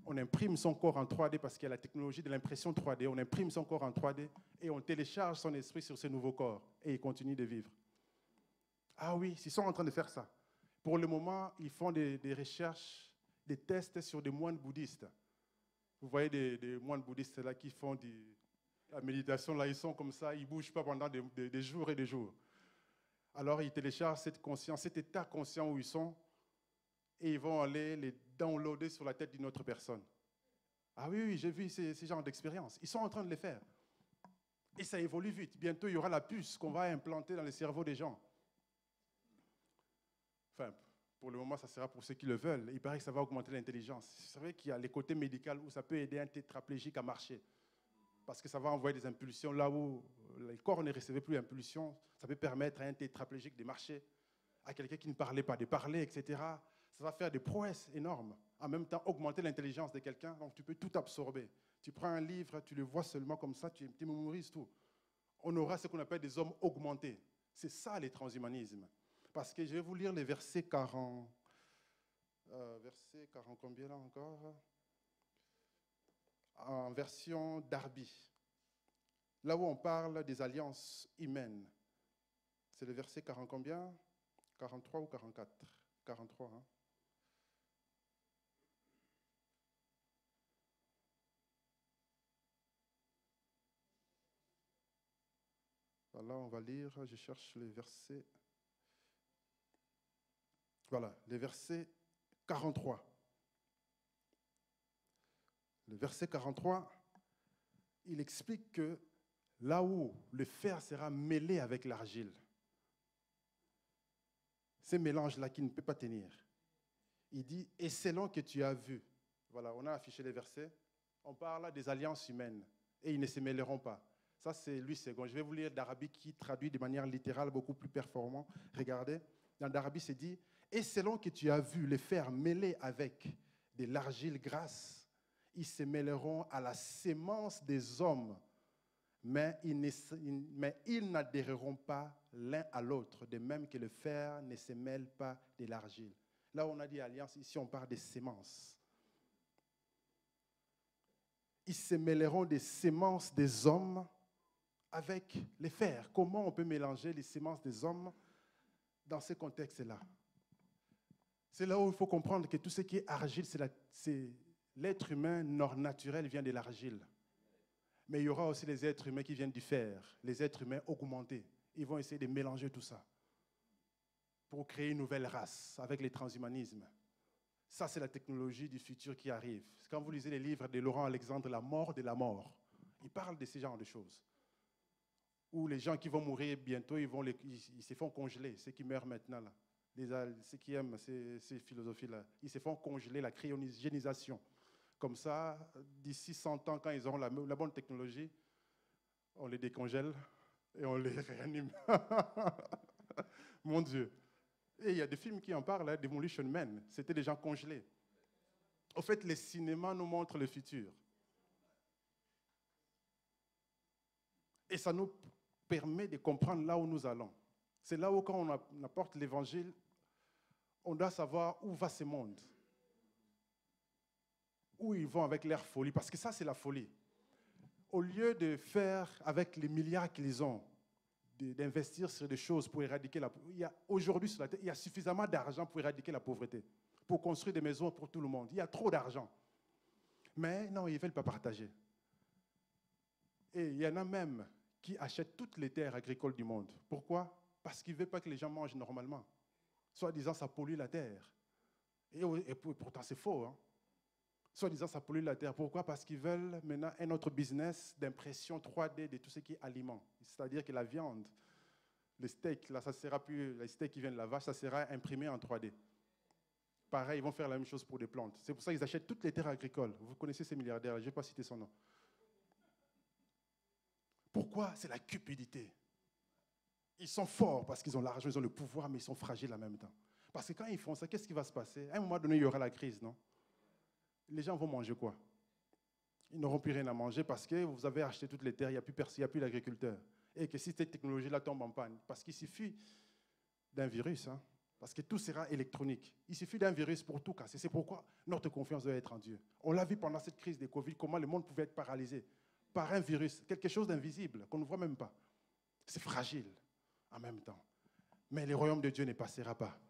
Speaker 1: On imprime son corps en 3D parce qu'il y a la technologie de l'impression 3D. On imprime son corps en 3D et on télécharge son esprit sur ce nouveau corps. Et il continue de vivre. Ah oui, ils sont en train de faire ça. Pour le moment, ils font des recherches, des tests sur des moines bouddhistes. Vous voyez des moines bouddhistes là qui font la méditation, là ils sont comme ça, ils ne bougent pas pendant des jours et des jours. Alors ils téléchargent cette conscience, cet état conscient où ils sont, et ils vont aller les downloader sur la tête d'une autre personne. Ah oui, j'ai vu ces genres d'expériences. Ils sont en train de les faire. Et ça évolue vite. Bientôt, il y aura la puce qu'on va implanter dans le cerveau des gens. Enfin, pour le moment, ça sera pour ceux qui le veulent. Il paraît que ça va augmenter l'intelligence. C'est vrai qu'il y a les côtés médicaux où ça peut aider un tétraplégique à marcher. Parce que ça va envoyer des impulsions là où le corps ne recevait plus d'impulsions. Ça peut permettre à un tétraplégique de marcher, à quelqu'un qui ne parlait pas de parler, etc. Ça va faire des prouesses énormes. En même temps, augmenter l'intelligence de quelqu'un. Donc, tu peux tout absorber. Tu prends un livre, tu le vois seulement comme ça, tu mémorises tout. On aura ce qu'on appelle des hommes augmentés. C'est ça, les transhumanismes. Parce que je vais vous lire les versets 40. Verset 40 combien là encore? En version Darby. Là où on parle des alliances humaines. C'est le verset 40 combien? 43 ou 44? 43, hein? Voilà, on va lire, je cherche les versets. Voilà, les versets 43. Le verset 43, il explique que là où le fer sera mêlé avec l'argile, ce mélange-là qui ne peut pas tenir, il dit, et selon que tu as vu, voilà, on a affiché les versets, on parle des alliances humaines, et ils ne se mêleront pas. Ça, c'est Louis II. Je vais vous lire d'Arabie qui traduit de manière littérale, beaucoup plus performant. Regardez, dans d'Arabie, c'est dit, et selon que tu as vu le fer mêlé avec de l'argile grasse, ils se mêleront à la sémence des hommes, mais ils n'adhéreront pas l'un à l'autre, de même que le fer ne se mêle pas de l'argile. Là, on a dit alliance, ici on parle des sémences. Ils se mêleront des sémences des hommes avec les fers. Comment on peut mélanger les sémences des hommes dans ce contexte-là? C'est là où il faut comprendre que tout ce qui est argile, c'est l'être humain naturel vient de l'argile. Mais il y aura aussi les êtres humains qui viennent du fer, les êtres humains augmentés. Ils vont essayer de mélanger tout ça pour créer une nouvelle race avec les transhumanismes. Ça, c'est la technologie du futur qui arrive. Quand vous lisez les livres de Laurent Alexandre, La mort de la mort, il parle de ce genre de choses. Où les gens qui vont mourir bientôt, ils se font congeler, ceux qui meurent maintenant, là. Ceux qui aiment ces philosophies-là, ils se font congeler, la cryogénisation. Comme ça, d'ici 100 ans, quand ils auront la bonne technologie, on les décongèle et on les réanime. Mon Dieu. Et il y a des films qui en parlent, hein, Demolition Man, c'était des gens congelés. Au fait, le cinéma nous montre le futur. Et ça nous permet de comprendre là où nous allons. C'est là où, quand on apporte l'évangile, on doit savoir où va ce monde. Où ils vont avec leur folie. Parce que ça, c'est la folie. Au lieu de faire avec les milliards qu'ils ont, d'investir sur des choses pour éradiquer la pauvreté. Aujourd'hui, sur la terre, il y a suffisamment d'argent pour éradiquer la pauvreté, pour construire des maisons pour tout le monde. Il y a trop d'argent. Mais non, ils ne veulent pas partager. Et il y en a même qui achètent toutes les terres agricoles du monde. Pourquoi? Parce qu'ils ne veulent pas que les gens mangent normalement. Soi-disant, ça pollue la terre. Et pourtant, c'est faux. Hein? Soi-disant, ça pollue la terre. Pourquoi? Parce qu'ils veulent maintenant un autre business d'impression 3D de tout ce qui est aliment. C'est-à-dire que la viande, le steak, là, ça sera plus, les steaks qui viennent de la vache, ça sera imprimé en 3D. Pareil, ils vont faire la même chose pour des plantes. C'est pour ça qu'ils achètent toutes les terres agricoles. Vous connaissez ces milliardaires, je ne vais pas citer son nom. Pourquoi? C'est la cupidité. Ils sont forts parce qu'ils ont l'argent, ils ont le pouvoir, mais ils sont fragiles en même temps. Parce que quand ils font ça, qu'est-ce qui va se passer? À un moment donné, il y aura la crise, non? Les gens vont manger quoi? Ils n'auront plus rien à manger parce que vous avez acheté toutes les terres, il n'y a plus personne, il n'y a plus d'agriculteurs. Et que si cette technologie-là tombe en panne, parce qu'il suffit d'un virus, hein, parce que tout sera électronique. Il suffit d'un virus pour tout casser. C'est pourquoi notre confiance doit être en Dieu. On l'a vu pendant cette crise de Covid, comment le monde pouvait être paralysé par un virus, quelque chose d'invisible qu'on ne voit même pas. C'est fragile en même temps. Mais le royaume de Dieu ne passera pas.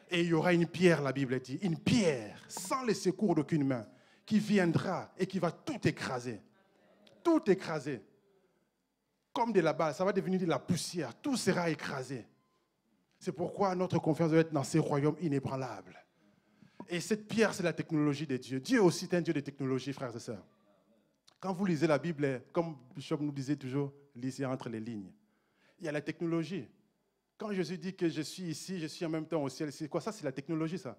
Speaker 1: Et il y aura une pierre, la Bible dit, une pierre sans le secours d'aucune main qui viendra et qui va tout écraser. Tout écraser. Comme de la balle, ça va devenir de la poussière. Tout sera écrasé. C'est pourquoi notre confiance doit être dans ces royaumes inébranlables. Et cette pierre, c'est la technologie de Dieu. Dieu aussi est un Dieu de technologie, frères et sœurs. Quand vous lisez la Bible, comme Bishop nous disait toujours, lisez entre les lignes. Il y a la technologie. Quand Jésus dit que je suis ici, je suis en même temps au ciel, c'est quoi ça? C'est la technologie, ça.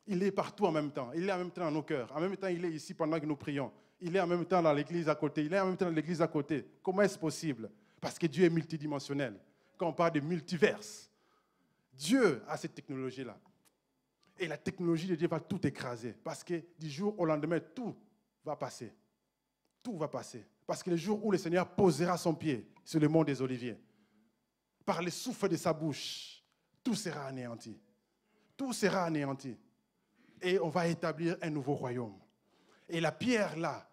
Speaker 1: Il est partout en même temps. Il est en même temps dans nos cœurs. En même temps, il est ici pendant que nous prions. Il est en même temps dans l'église à côté. Il est en même temps dans l'église à côté. Comment est-ce possible? Parce que Dieu est multidimensionnel. Quand on parle de multiverse, Dieu a cette technologie-là. Et la technologie de Dieu va tout écraser. Parce que du jour au lendemain, tout va passer. Tout va passer. Parce que le jour où le Seigneur posera son pied sur le mont des Oliviers, par le souffle de sa bouche, tout sera anéanti. Tout sera anéanti. Et on va établir un nouveau royaume. Et la pierre là,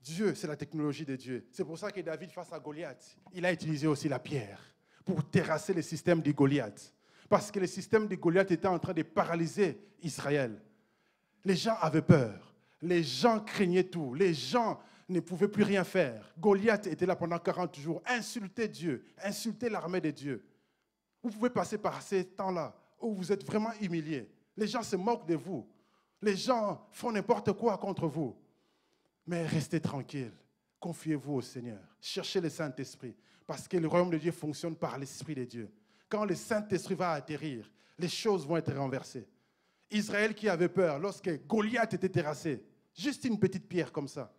Speaker 1: Dieu, c'est la technologie de Dieu. C'est pour ça que David, face à Goliath, il a utilisé aussi la pierre pour terrasser le système de Goliath. Parce que le système de Goliath était en train de paralyser Israël. Les gens avaient peur. Les gens craignaient tout. Les gens ne pouvaient plus rien faire. Goliath était là pendant 40 jours, insultait Dieu, insultait l'armée de Dieu. Vous pouvez passer par ces temps-là où vous êtes vraiment humiliés. Les gens se moquent de vous. Les gens font n'importe quoi contre vous. Mais restez tranquille. Confiez-vous au Seigneur. Cherchez le Saint-Esprit. Parce que le royaume de Dieu fonctionne par l'Esprit de Dieu. Quand le Saint-Esprit va atterrir, les choses vont être renversées. Israël qui avait peur lorsque Goliath était terrassé, juste une petite pierre comme ça,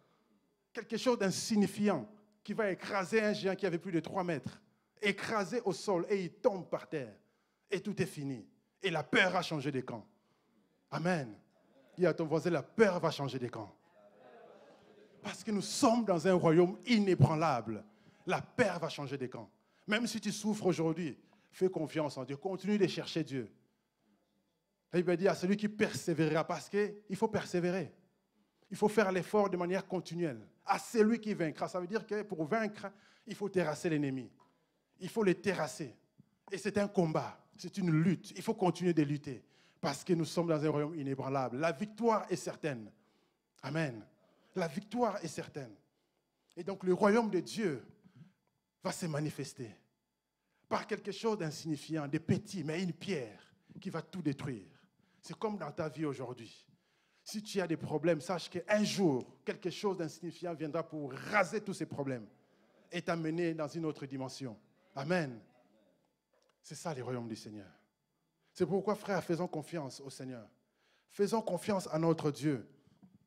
Speaker 1: quelque chose d'insignifiant qui va écraser un géant qui avait plus de 3 mètres, écrasé au sol et il tombe par terre. Et tout est fini. Et la peur a changé de camp. Amen. Dis à ton voisin, la peur va changer de camp. Parce que nous sommes dans un royaume inébranlable. La peur va changer de camp. Même si tu souffres aujourd'hui, fais confiance en Dieu. Continue de chercher Dieu. La Bible dit à celui qui persévérera, parce qu'il faut persévérer. Il faut faire l'effort de manière continuelle. À celui qui vaincra. Ça veut dire que pour vaincre, il faut terrasser l'ennemi. Il faut le terrasser. Et c'est un combat. C'est une lutte. Il faut continuer de lutter. Parce que nous sommes dans un royaume inébranlable. La victoire est certaine. Amen. La victoire est certaine. Et donc le royaume de Dieu va se manifester par quelque chose d'insignifiant, de petit, mais une pierre qui va tout détruire. C'est comme dans ta vie aujourd'hui. Si tu as des problèmes, sache qu'un jour, quelque chose d'insignifiant viendra pour raser tous ces problèmes et t'amener dans une autre dimension. Amen. C'est ça le royaume du Seigneur. C'est pourquoi, frères, faisons confiance au Seigneur. Faisons confiance à notre Dieu.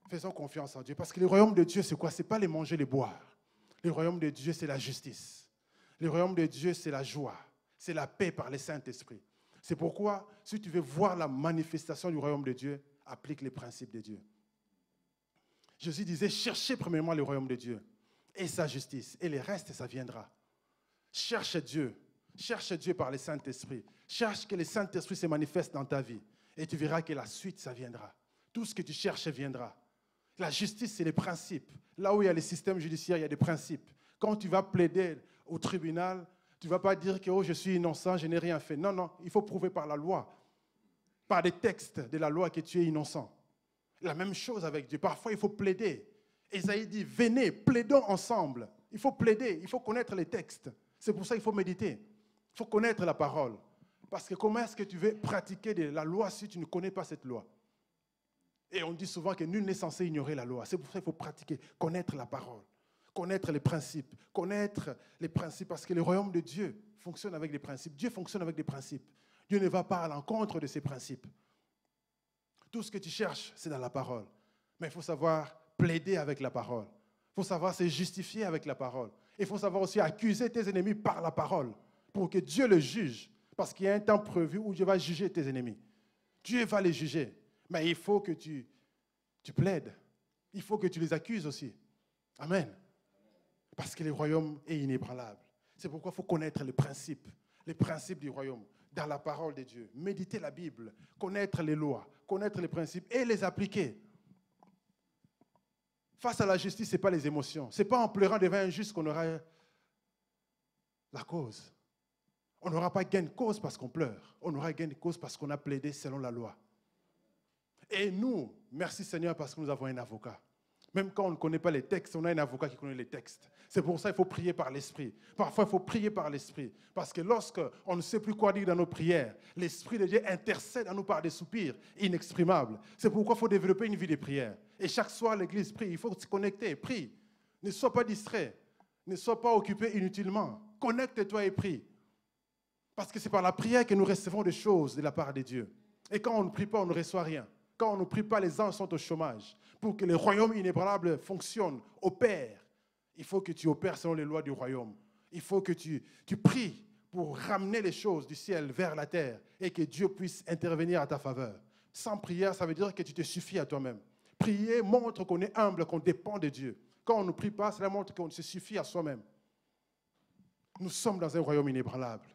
Speaker 1: Faisons confiance en Dieu. Parce que le royaume de Dieu, c'est quoi? Ce n'est pas les manger, les boire. Le royaume de Dieu, c'est la justice. Le royaume de Dieu, c'est la joie. C'est la paix par le Saint-Esprit. C'est pourquoi, si tu veux voir la manifestation du royaume de Dieu, applique les principes de Dieu. Jésus disait, cherchez premièrement le royaume de Dieu et sa justice. Et le reste, ça viendra. Cherche Dieu. Cherche Dieu par le Saint-Esprit. Cherche que le Saint-Esprit se manifeste dans ta vie. Et tu verras que la suite, ça viendra. Tout ce que tu cherches viendra. La justice, c'est les principes. Là où il y a le système judiciaire, il y a des principes. Quand tu vas plaider au tribunal, tu ne vas pas dire que oh, je suis innocent, je n'ai rien fait. Non, non, il faut prouver par la loi, par des textes de la loi que tu es innocent. La même chose avec Dieu. Parfois, il faut plaider. Ésaïe dit, venez, plaidons ensemble. Il faut plaider, il faut connaître les textes. C'est pour ça qu'il faut méditer. Il faut connaître la parole. Parce que comment est-ce que tu veux pratiquer la loi si tu ne connais pas cette loi? Et on dit souvent que nul n'est censé ignorer la loi. C'est pour ça qu'il faut pratiquer, connaître la parole, connaître les principes, parce que le royaume de Dieu fonctionne avec des principes. Dieu fonctionne avec des principes. Dieu ne va pas à l'encontre de ces principes. Tout ce que tu cherches, c'est dans la parole. Mais il faut savoir plaider avec la parole. Il faut savoir se justifier avec la parole. Il faut savoir aussi accuser tes ennemis par la parole pour que Dieu le juge. Parce qu'il y a un temps prévu où Dieu va juger tes ennemis. Dieu va les juger. Mais il faut que tu plaides. Il faut que tu les accuses aussi. Amen. Parce que le royaume est inébranlable. C'est pourquoi il faut connaître les principes du royaume, dans la parole de Dieu. Méditer la Bible, connaître les lois, connaître les principes et les appliquer. Face à la justice, ce n'est pas les émotions. Ce n'est pas en pleurant devant un juste qu'on aura la cause. On n'aura pas gain de cause parce qu'on pleure. On aura gain de cause parce qu'on a plaidé selon la loi. Et nous, merci Seigneur parce que nous avons un avocat. Même quand on ne connaît pas les textes, on a un avocat qui connaît les textes. C'est pour ça qu'il faut prier par l'Esprit. Parfois, il faut prier par l'Esprit. Parce que lorsqu'on ne sait plus quoi dire dans nos prières, l'Esprit de Dieu intercède à nous par des soupirs inexprimables. C'est pourquoi il faut développer une vie de prière. Et chaque soir, l'Église prie. Il faut se connecter, prie. Ne sois pas distrait. Ne sois pas occupé inutilement. Connecte-toi et prie. Parce que c'est par la prière que nous recevons des choses de la part de Dieu. Et quand on ne prie pas, on ne reçoit rien. Quand on ne prie pas, les anges sont au chômage. Pour que le royaume inébranlable fonctionne, opère, il faut que tu opères selon les lois du royaume. Il faut que tu pries pour ramener les choses du ciel vers la terre et que Dieu puisse intervenir à ta faveur. Sans prière, ça veut dire que tu te suffis à toi-même. Prier montre qu'on est humble, qu'on dépend de Dieu. Quand on ne prie pas, cela montre qu'on se suffit à soi-même. Nous sommes dans un royaume inébranlable.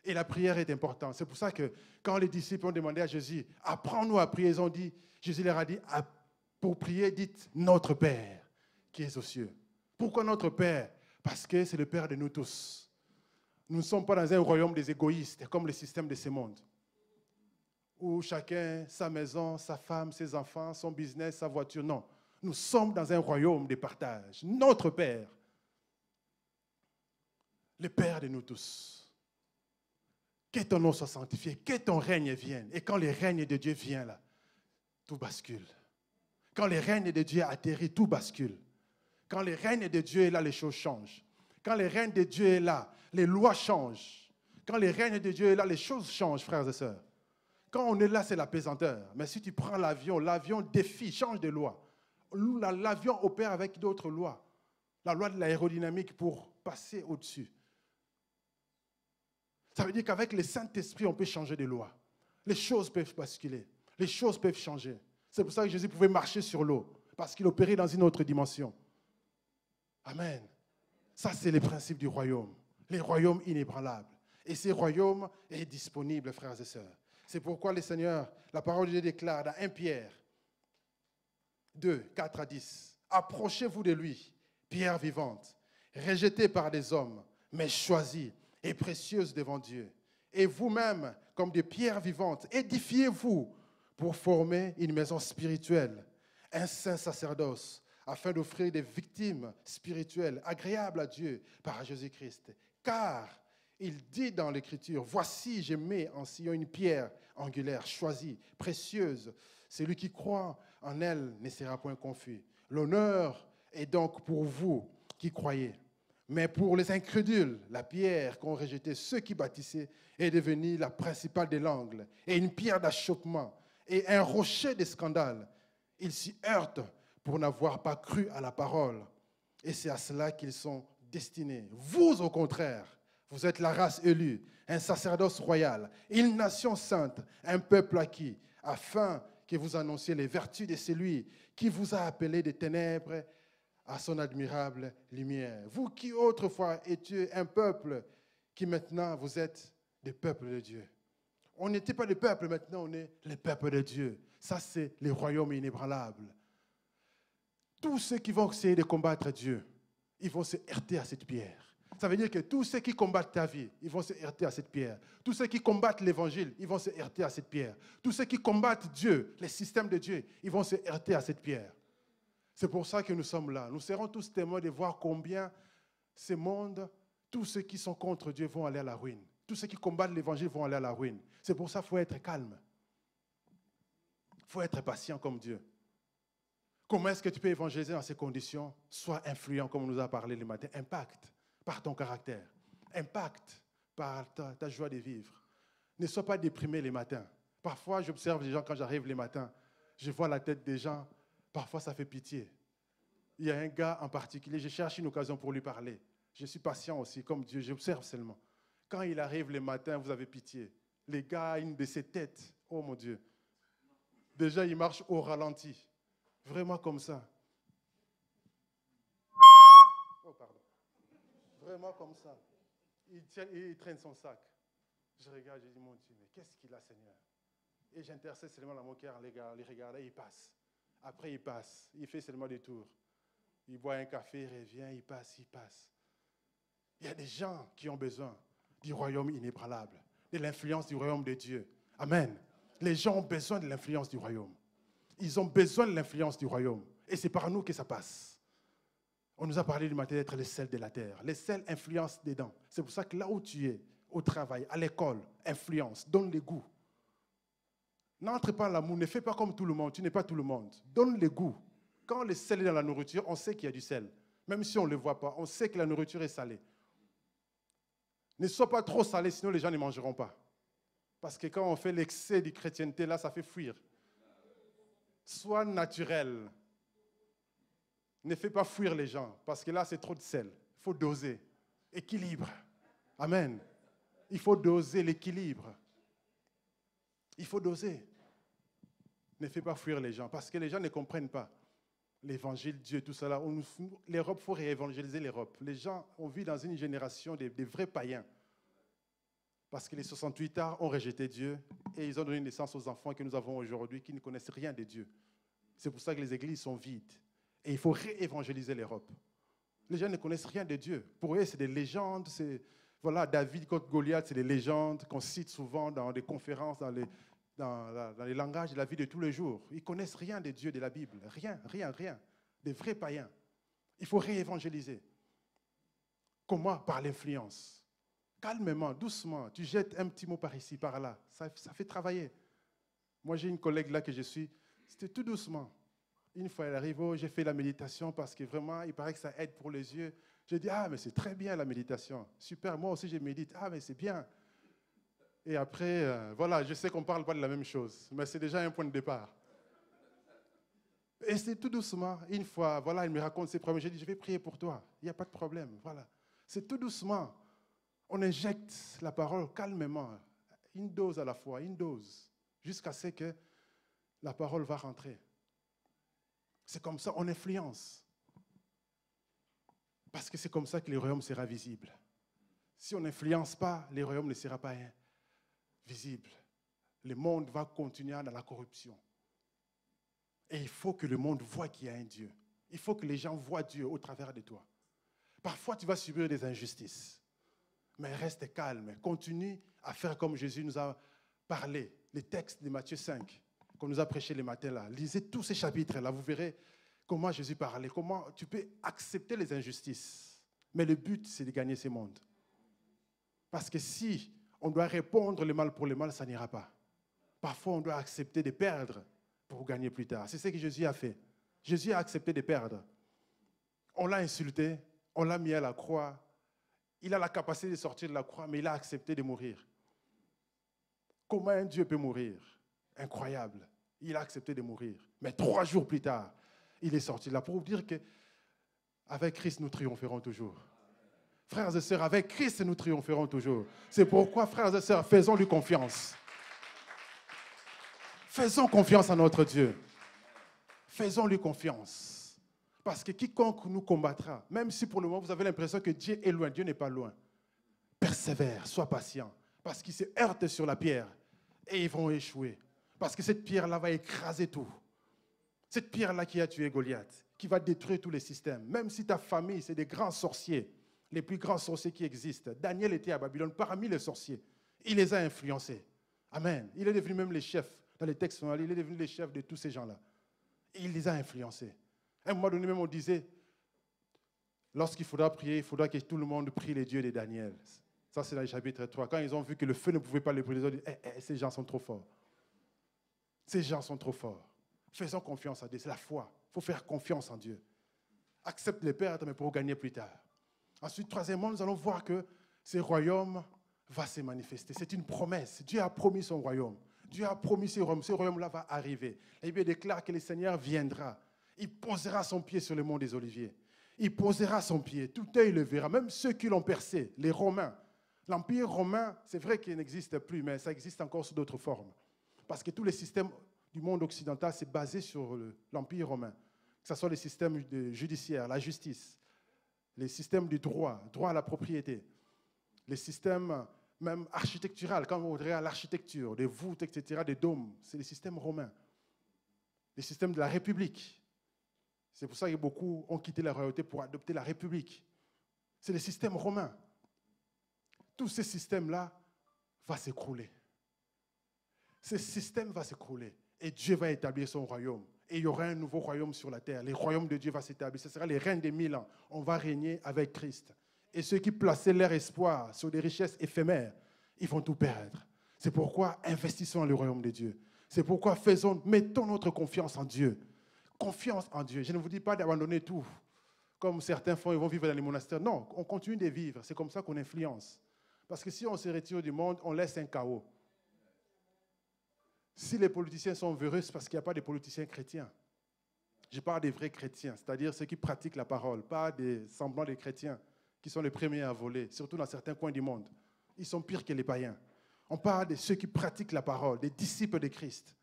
Speaker 1: Et la prière est importante. C'est pour ça que quand les disciples ont demandé à Jésus, apprends-nous à prier, ils ont dit, Jésus leur a dit, pour prier, dites notre Père qui est aux cieux. Pourquoi notre Père? Parce que c'est le Père de nous tous. Nous ne sommes pas dans un royaume des égoïstes, comme le système de ce monde, où chacun, sa maison, sa femme, ses enfants, son business, sa voiture. Non, nous sommes dans un royaume de partage. Notre Père, le Père de nous tous. Que ton nom soit sanctifié, que ton règne vienne. Et quand le règne de Dieu vient là, tout bascule. Quand le règne de Dieu atterrit, tout bascule. Quand le règne de Dieu est là, les choses changent. Quand le règne de Dieu est là, les lois changent. Quand le règne de Dieu est là, les choses changent, frères et sœurs. Quand on est là, c'est la pesanteur. Mais si tu prends l'avion, l'avion défie, change de loi. L'avion opère avec d'autres lois. La loi de l'aérodynamique pour passer au-dessus. Ça veut dire qu'avec le Saint-Esprit, on peut changer de loi. Les choses peuvent basculer. Les choses peuvent changer. C'est pour ça que Jésus pouvait marcher sur l'eau. Parce qu'il opérait dans une autre dimension. Amen. Ça, c'est le principe du royaume. Les royaumes inébranlables. Et ce royaume est disponible, frères et sœurs. C'est pourquoi le Seigneur, la parole de Dieu déclare dans 1 Pierre 2, 4 à 10. Approchez-vous de lui, pierre vivante, rejetée par des hommes, mais choisie et précieuse devant Dieu. Et vous-même, comme des pierres vivantes, édifiez-vous pour former une maison spirituelle, un saint sacerdoce, afin d'offrir des victimes spirituelles agréables à Dieu par Jésus-Christ. Car il dit dans l'Écriture, « Voici, je mets en Sion une pierre angulaire, choisie, précieuse. Celui qui croit en elle ne sera point confus. L'honneur est donc pour vous qui croyez. Mais pour les incrédules, la pierre qu'ont rejetée ceux qui bâtissaient est devenue la principale de l'angle, et une pierre d'achoppement, et un rocher de scandale. Ils s'y heurtent pour n'avoir pas cru à la parole. Et c'est à cela qu'ils sont destinés. Vous, au contraire, vous êtes la race élue, un sacerdoce royal, une nation sainte, un peuple acquis, afin que vous annonciez les vertus de celui qui vous a appelé des ténèbres à son admirable lumière. Vous qui autrefois étiez un peuple, qui maintenant vous êtes des peuples de Dieu. On n'était pas des peuples, maintenant on est les peuples de Dieu. Ça, c'est le royaume inébranlable. Tous ceux qui vont essayer de combattre Dieu, ils vont se heurter à cette pierre. Ça veut dire que tous ceux qui combattent ta vie, ils vont se heurter à cette pierre. Tous ceux qui combattent l'évangile, ils vont se heurter à cette pierre. Tous ceux qui combattent Dieu, les systèmes de Dieu, ils vont se heurter à cette pierre. C'est pour ça que nous sommes là. Nous serons tous témoins de voir combien ce monde, tous ceux qui sont contre Dieu vont aller à la ruine. Tous ceux qui combattent l'évangile vont aller à la ruine. C'est pour ça qu'il faut être calme. Il faut être patient comme Dieu. Comment est-ce que tu peux évangéliser dans ces conditions? Sois influent, comme on nous a parlé le matin. Impact par ton caractère. Impact par ta joie de vivre. Ne sois pas déprimé les matins. Parfois, j'observe les gens quand j'arrive les matins. Je vois la tête des gens. Parfois, ça fait pitié. Il y a un gars en particulier, je cherche une occasion pour lui parler. Je suis patient aussi, comme Dieu, j'observe seulement. Quand il arrive le matin, vous avez pitié. Les gars, une de ses têtes, oh mon Dieu. Déjà, il marche au ralenti. Vraiment comme ça. Oh, pardon. Vraiment comme ça. Il traîne son sac. Je regarde, je dis, mon Dieu, mais qu'est-ce qu'il a, Seigneur? Et j'intercède seulement dans mon cœur, les gars, les regarde, et il passe. Après, il passe. Il fait seulement des tours. Il boit un café, il revient, il passe, il passe. Il y a des gens qui ont besoin du royaume inébranlable, de l'influence du royaume de Dieu. Amen. Les gens ont besoin de l'influence du royaume. Ils ont besoin de l'influence du royaume. Et c'est par nous que ça passe. On nous a parlé du matin d'être les sels de la terre. Les sels influencent dedans. C'est pour ça que là où tu es, au travail, à l'école, influence, donne les goûts. N'entre pas dans l'amour, ne fais pas comme tout le monde, tu n'es pas tout le monde. Donne les goûts. Quand le sel est dans la nourriture, on sait qu'il y a du sel. Même si on ne le voit pas, on sait que la nourriture est salée. Ne sois pas trop salé, sinon les gens ne mangeront pas. Parce que quand on fait l'excès de chrétienté, là, ça fait fuir. Sois naturel. Ne fais pas fuir les gens, parce que là, c'est trop de sel. Il faut doser. Équilibre. Amen. Il faut doser l'équilibre. Il faut doser. Ne fais pas fuir les gens, parce que les gens ne comprennent pas l'évangile, Dieu, tout cela. L'Europe, il faut réévangéliser l'Europe. Les gens, on vit dans une génération des vrais païens. Parce que les 68 ans ont rejeté Dieu et ils ont donné naissance aux enfants que nous avons aujourd'hui qui ne connaissent rien de Dieu. C'est pour ça que les églises sont vides. Et il faut réévangéliser l'Europe. Les gens ne connaissent rien de Dieu. Pour eux, c'est des légendes. Voilà, David contre Goliath, c'est des légendes qu'on cite souvent dans des conférences, dans les langages de la vie de tous les jours. Ils ne connaissent rien de Dieu, de la Bible. Rien, rien, rien. Des vrais païens. Il faut réévangéliser. Comment? Par l'influence. Calmement, doucement. Tu jettes un petit mot par ici, par là. Ça fait travailler. Moi, j'ai une collègue là que je suis. C'était tout doucement. Une fois, elle arrive, j'ai fait la méditation parce que vraiment, il paraît que ça aide pour les yeux. Je dis, mais c'est très bien la méditation. Super, moi aussi, je médite. Mais c'est bien. Et après, voilà, je sais qu'on ne parle pas de la même chose, mais c'est déjà un point de départ. Et c'est tout doucement. Une fois, voilà, elle me raconte ses problèmes. J'ai dit, je vais prier pour toi. Il n'y a pas de problème. Voilà. C'est tout doucement. On injecte la parole calmement, une dose à la fois, une dose, jusqu'à ce que la parole va rentrer. C'est comme ça, on influence. Parce que c'est comme ça que le royaume sera visible. Si on n'influence pas, le royaume ne sera pas visible. Le monde va continuer dans la corruption. Et il faut que le monde voie qu'il y a un Dieu. Il faut que les gens voient Dieu au travers de toi. Parfois, tu vas subir des injustices. Mais reste calme, continue à faire comme Jésus nous a parlé. Les textes de Matthieu 5, qu'on nous a prêché le matin là. Lisez tous ces chapitres-là, vous verrez comment Jésus parlait, comment tu peux accepter les injustices. Mais le but, c'est de gagner ce monde. Parce que si on doit répondre le mal pour le mal, ça n'ira pas. Parfois, on doit accepter de perdre pour gagner plus tard. C'est ce que Jésus a fait. Jésus a accepté de perdre. On l'a insulté, on l'a mis à la croix. Il a la capacité de sortir de la croix, mais il a accepté de mourir. Comment un Dieu peut mourir? Incroyable. Il a accepté de mourir. Mais 3 jours plus tard, il est sorti là pour vous dire qu'avec Christ, nous triompherons toujours. Frères et sœurs, avec Christ, nous triompherons toujours. C'est pourquoi, frères et sœurs, faisons-lui confiance. Faisons confiance à notre Dieu. Faisons-lui confiance. Parce que quiconque nous combattra, même si pour le moment vous avez l'impression que Dieu est loin, Dieu n'est pas loin. Persévère, sois patient. Parce qu'ils se heurtent sur la pierre et ils vont échouer. Parce que cette pierre-là va écraser tout. Cette pierre-là qui a tué Goliath, qui va détruire tous les systèmes. Même si ta famille, c'est des grands sorciers, les plus grands sorciers qui existent. Daniel était à Babylone parmi les sorciers. Il les a influencés. Amen. Il est devenu même le chef. Dans les textes, il est devenu le chef de tous ces gens-là. Et il les a influencés. À un moment donné, même on disait, lorsqu'il faudra prier, il faudra que tout le monde prie les dieux de Daniel. Ça, c'est dans le chapitre 3. Quand ils ont vu que le feu ne pouvait pas les brûler, ils ont dit, ces gens sont trop forts. Ces gens sont trop forts. Faisons confiance à Dieu, c'est la foi. Il faut faire confiance en Dieu. Accepte les pertes, mais pour gagner plus tard. Ensuite, troisièmement, nous allons voir que ce royaume va se manifester. C'est une promesse. Dieu a promis son royaume. Dieu a promis ce royaume. Ce royaume-là va arriver. La Bible déclare que le Seigneur viendra. Il posera son pied sur le mont des Oliviers. Il posera son pied. Tout œil le verra. Même ceux qui l'ont percé, les Romains. L'Empire romain, c'est vrai qu'il n'existe plus, mais ça existe encore sous d'autres formes. Parce que tous les systèmes du monde occidental, c'est basé sur l'Empire romain. Que ce soit les systèmes judiciaires, la justice, les systèmes du droit, droit à la propriété, les systèmes même architecturaux, quand on regarde l'architecture, des voûtes, etc., des dômes, c'est les systèmes romains. Les systèmes de la République. C'est pour ça que beaucoup ont quitté la royauté pour adopter la République. C'est le système romain. Tous ces systèmes-là vont s'écrouler. Ce système va s'écrouler. Et Dieu va établir son royaume. Et il y aura un nouveau royaume sur la terre. Le royaume de Dieu va s'établir. Ce sera les règnes des 1000 ans. On va régner avec Christ. Et ceux qui plaçaient leur espoir sur des richesses éphémères, ils vont tout perdre. C'est pourquoi investissons dans le royaume de Dieu. C'est pourquoi mettons notre confiance en Dieu. Confiance en Dieu. Je ne vous dis pas d'abandonner tout. Comme certains font, ils vont vivre dans les monastères. Non, on continue de vivre. C'est comme ça qu'on influence. Parce que si on se retire du monde, on laisse un chaos. Si les politiciens sont véreux, c'est parce qu'il n'y a pas de politiciens chrétiens. Je parle des vrais chrétiens, c'est-à-dire ceux qui pratiquent la parole, pas des semblants de chrétiens qui sont les premiers à voler, surtout dans certains coins du monde. Ils sont pires que les païens. On parle de ceux qui pratiquent la parole, des disciples de Christ.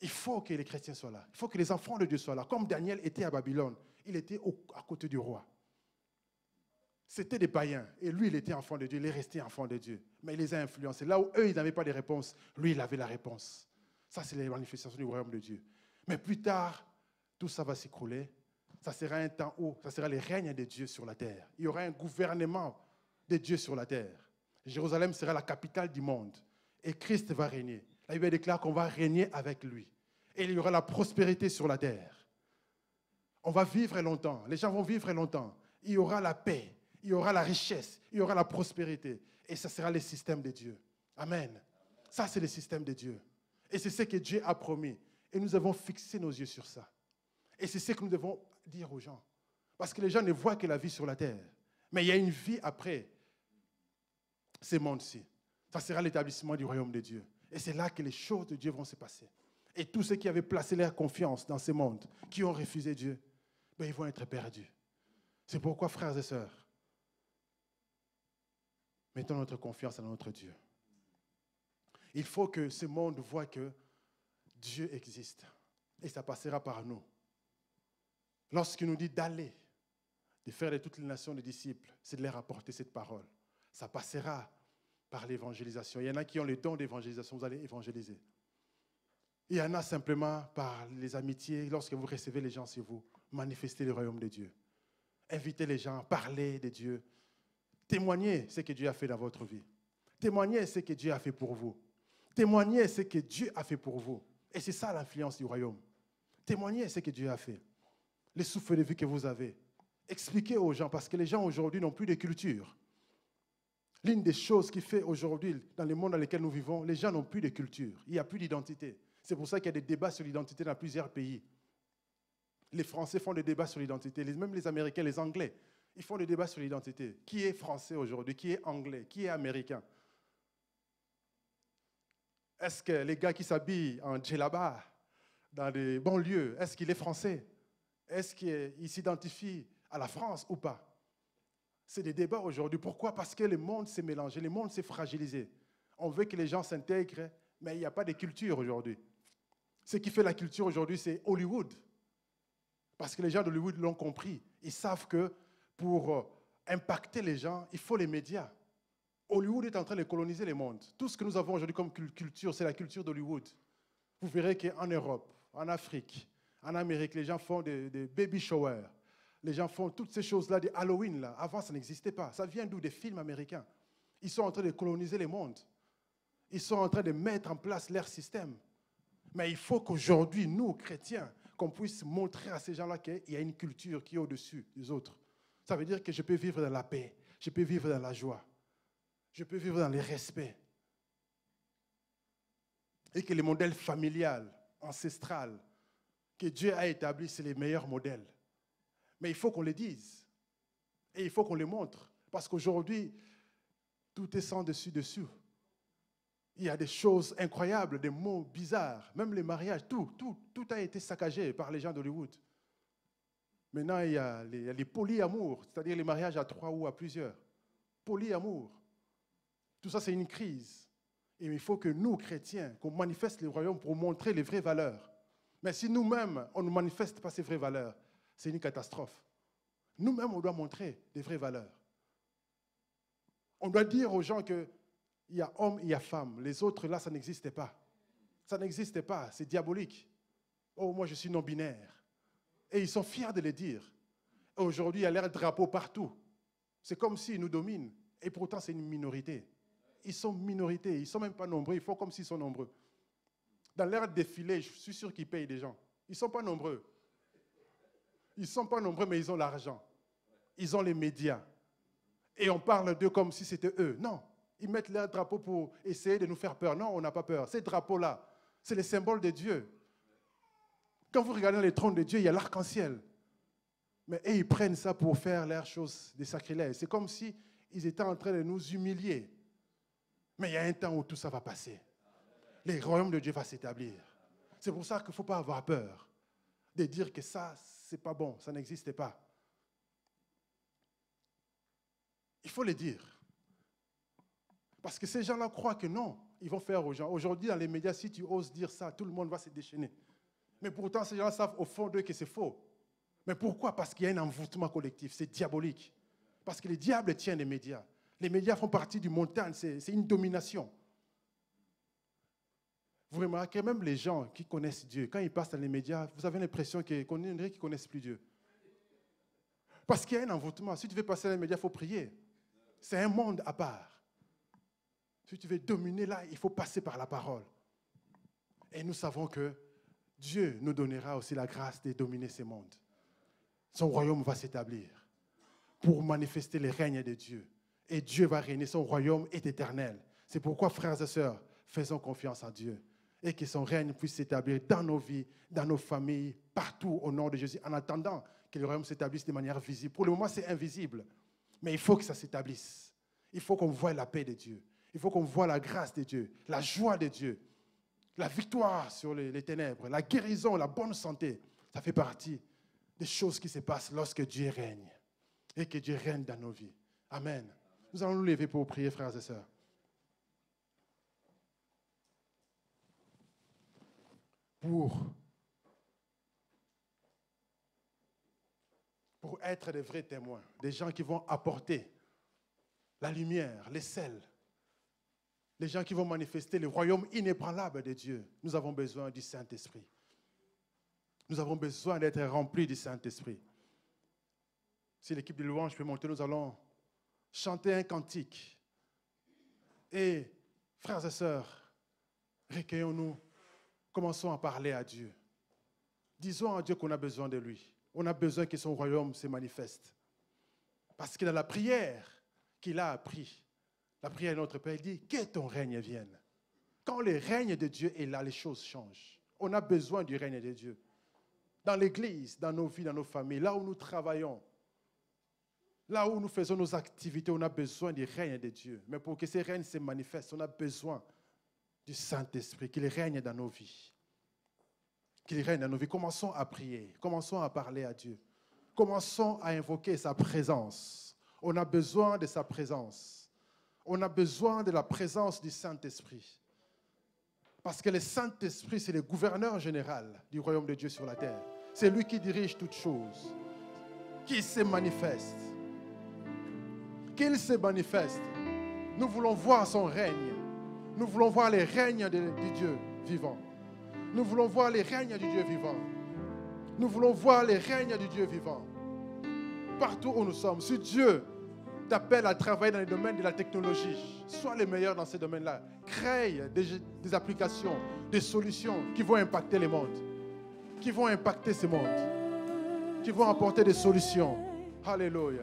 Speaker 1: Il faut que les chrétiens soient là. Il faut que les enfants de Dieu soient là. Comme Daniel était à Babylone, il était à côté du roi. C'était des païens. Et lui, il était enfant de Dieu. Il est resté enfant de Dieu. Mais il les a influencés. Là où eux, ils n'avaient pas de réponse, lui, il avait la réponse. Ça, c'est les manifestations du royaume de Dieu. Mais plus tard, tout ça va s'écrouler. Ça sera un temps où ça sera le règne de Dieu sur la terre. Il y aura un gouvernement de Dieu sur la terre. Jérusalem sera la capitale du monde. Et Christ va régner. La Bible déclare qu'on va régner avec lui. Et il y aura la prospérité sur la terre. On va vivre longtemps. Les gens vont vivre longtemps. Il y aura la paix. Il y aura la richesse, il y aura la prospérité. Et ça sera le système de Dieu. Amen. Ça, c'est le système de Dieu. Et c'est ce que Dieu a promis. Et nous avons fixé nos yeux sur ça. Et c'est ce que nous devons dire aux gens. Parce que les gens ne voient que la vie sur la terre. Mais il y a une vie après ce monde-ci. Ça sera l'établissement du royaume de Dieu. Et c'est là que les choses de Dieu vont se passer. Et tous ceux qui avaient placé leur confiance dans ce monde, qui ont refusé Dieu, ben, ils vont être perdus. C'est pourquoi, frères et sœurs, mettons notre confiance en notre Dieu. Il faut que ce monde voit que Dieu existe. Et ça passera par nous. Lorsqu'il nous dit d'aller, de faire de toutes les nations des disciples, c'est de leur apporter cette parole. Ça passera par l'évangélisation. Il y en a qui ont le don d'évangélisation, vous allez évangéliser. Il y en a simplement par les amitiés, lorsque vous recevez les gens sur vous, manifestez le royaume de Dieu. Invitez les gens, parlez de Dieu. Témoignez ce que Dieu a fait dans votre vie. Témoignez ce que Dieu a fait pour vous. Témoignez ce que Dieu a fait pour vous. Et c'est ça l'influence du royaume. Témoignez ce que Dieu a fait. Les souffles de vie que vous avez. Expliquez aux gens, parce que les gens aujourd'hui n'ont plus de culture. L'une des choses qui fait aujourd'hui, dans le monde dans lequel nous vivons, les gens n'ont plus de culture. Il n'y a plus d'identité. C'est pour ça qu'il y a des débats sur l'identité dans plusieurs pays. Les Français font des débats sur l'identité, même les Américains, les Anglais. Ils font des débats sur l'identité. Qui est français aujourd'hui? Qui est anglais? Qui est américain? Est-ce que les gars qui s'habillent en djellaba dans des banlieues, est-ce qu'il est français? Est-ce qu'il s'identifie à la France ou pas? C'est des débats aujourd'hui. Pourquoi? Parce que le monde s'est mélangé, le monde s'est fragilisé. On veut que les gens s'intègrent, mais il n'y a pas de culture aujourd'hui. Ce qui fait la culture aujourd'hui, c'est Hollywood. Parce que les gens d'Hollywood l'ont compris. Ils savent que pour impacter les gens, il faut les médias. Hollywood est en train de coloniser le monde. Tout ce que nous avons aujourd'hui comme culture, c'est la culture d'Hollywood. Vous verrez qu'en Europe, en Afrique, en Amérique, les gens font des baby showers. Les gens font toutes ces choses-là, des Halloween. Là. Avant, ça n'existait pas. Ça vient d'où? Des films américains. Ils sont en train de coloniser le monde. Ils sont en train de mettre en place leur système. Mais il faut qu'aujourd'hui, nous, chrétiens, qu'on puisse montrer à ces gens-là qu'il y a une culture qui est au-dessus des autres. Ça veut dire que je peux vivre dans la paix, je peux vivre dans la joie, je peux vivre dans le respect. Et que le modèle familial, ancestral, que Dieu a établi, c'est les meilleurs modèles. Mais il faut qu'on le dise. Et il faut qu'on le montre. Parce qu'aujourd'hui, tout est sans dessus. Il y a des choses incroyables, des mots bizarres, même les mariages, tout a été saccagé par les gens d'Hollywood. Maintenant, il y a les polyamours, c'est-à-dire les mariages à 3 ou à plusieurs. Polyamour. Tout ça, c'est une crise. Et il faut que nous, chrétiens, qu'on manifeste le royaume pour montrer les vraies valeurs. Mais si nous-mêmes, on ne manifeste pas ces vraies valeurs, c'est une catastrophe. Nous-mêmes, on doit montrer des vraies valeurs. On doit dire aux gens qu'il y a homme et il y a femme. Les autres, là, ça n'existait pas. Ça n'existait pas, c'est diabolique. Oh, moi, je suis non-binaire. Et ils sont fiers de le dire. Aujourd'hui, il y a leur drapeau partout. C'est comme s'ils nous dominent. Et pourtant, c'est une minorité. Ils sont minorités. Ils ne sont même pas nombreux. Ils font comme s'ils sont nombreux. Dans leur défilé, je suis sûr qu'ils payent des gens. Ils ne sont pas nombreux. Ils ne sont pas nombreux, mais ils ont l'argent. Ils ont les médias. Et on parle d'eux comme si c'était eux. Non. Ils mettent leur drapeau pour essayer de nous faire peur. Non, on n'a pas peur. Ces drapeaux-là, c'est les symboles de Dieu. Quand vous regardez les trônes de Dieu, il y a l'arc-en-ciel. Mais ils prennent ça pour faire leurs choses des sacrilèges. C'est comme si Ils étaient en train de nous humilier. Mais il y a un temps où tout ça va passer. Le royaume de Dieu va s'établir. C'est pour ça qu'il ne faut pas avoir peur de dire que ça, ce n'est pas bon, ça n'existe pas. Il faut le dire. Parce que ces gens-là croient que non, ils vont faire aux gens. Aujourd'hui, dans les médias, si tu oses dire ça, tout le monde va se déchaîner. Mais pourtant, ces gens-là savent au fond d'eux que c'est faux. Mais pourquoi? Parce qu'il y a un envoûtement collectif, c'est diabolique. Parce que le diable tient les médias. Les médias font partie du montagne, c'est une domination. Vous remarquez, même les gens qui connaissent Dieu, quand ils passent dans les médias, vous avez l'impression qu'on dirait qu'ils ne connaissent plus Dieu. Parce qu'il y a un envoûtement. Si tu veux passer dans les médias, il faut prier. C'est un monde à part. Si tu veux dominer là, il faut passer par la parole. Et nous savons que Dieu nous donnera aussi la grâce de dominer ce monde. Son royaume va s'établir pour manifester le règne de Dieu. Et Dieu va régner, son royaume est éternel. C'est pourquoi, frères et sœurs, faisons confiance en Dieu. Et que son règne puisse s'établir dans nos vies, dans nos familles, partout au nom de Jésus, en attendant que le royaume s'établisse de manière visible. Pour le moment, c'est invisible, mais il faut que ça s'établisse. Il faut qu'on voie la paix de Dieu. Il faut qu'on voie la grâce de Dieu, la joie de Dieu, la victoire sur les ténèbres, la guérison, la bonne santé. Ça fait partie des choses qui se passent lorsque Dieu règne et que Dieu règne dans nos vies. Amen. Nous allons nous lever pour prier, frères et sœurs. Pour être des vrais témoins, des gens qui vont apporter la lumière, les sels, les gens qui vont manifester le royaume inébranlable de Dieu. Nous avons besoin du Saint-Esprit. Nous avons besoin d'être remplis du Saint-Esprit. Si l'équipe de louange peut monter, nous allons chanter un cantique. Et, frères et sœurs, recueillons-nous, commençons à parler à Dieu. Disons à Dieu qu'on a besoin de lui. On a besoin que son royaume se manifeste. Parce que dans la prière qu'il a appris, la prière de notre Père, il dit que ton règne vienne. Quand le règne de Dieu est là, les choses changent. On a besoin du règne de Dieu. Dans l'église, dans nos vies, dans nos familles, là où nous travaillons, là où nous faisons nos activités, on a besoin du règne de Dieu. Mais pour que ce règne se manifeste, on a besoin du Saint-Esprit, qu'il règne dans nos vies. Qu'il règne dans nos vies. Commençons à prier, commençons à parler à Dieu. Commençons à invoquer sa présence. On a besoin de sa présence. On a besoin de la présence du Saint-Esprit. Parce que le Saint-Esprit, c'est le gouverneur général du royaume de Dieu sur la terre. C'est lui qui dirige toutes choses, qui se manifeste. Qu'il se manifeste. Nous voulons voir son règne. Nous voulons voir les règnes du Dieu vivant. Nous voulons voir les règnes du Dieu vivant. Nous voulons voir les règnes du Dieu vivant. Partout où nous sommes, si Dieu t'appelle à travailler dans les domaines de la technologie, sois le meilleur dans ces domaines-là. Crée des applications, des solutions qui vont impacter le monde, qui vont impacter ce monde, qui vont apporter des solutions. Alléluia.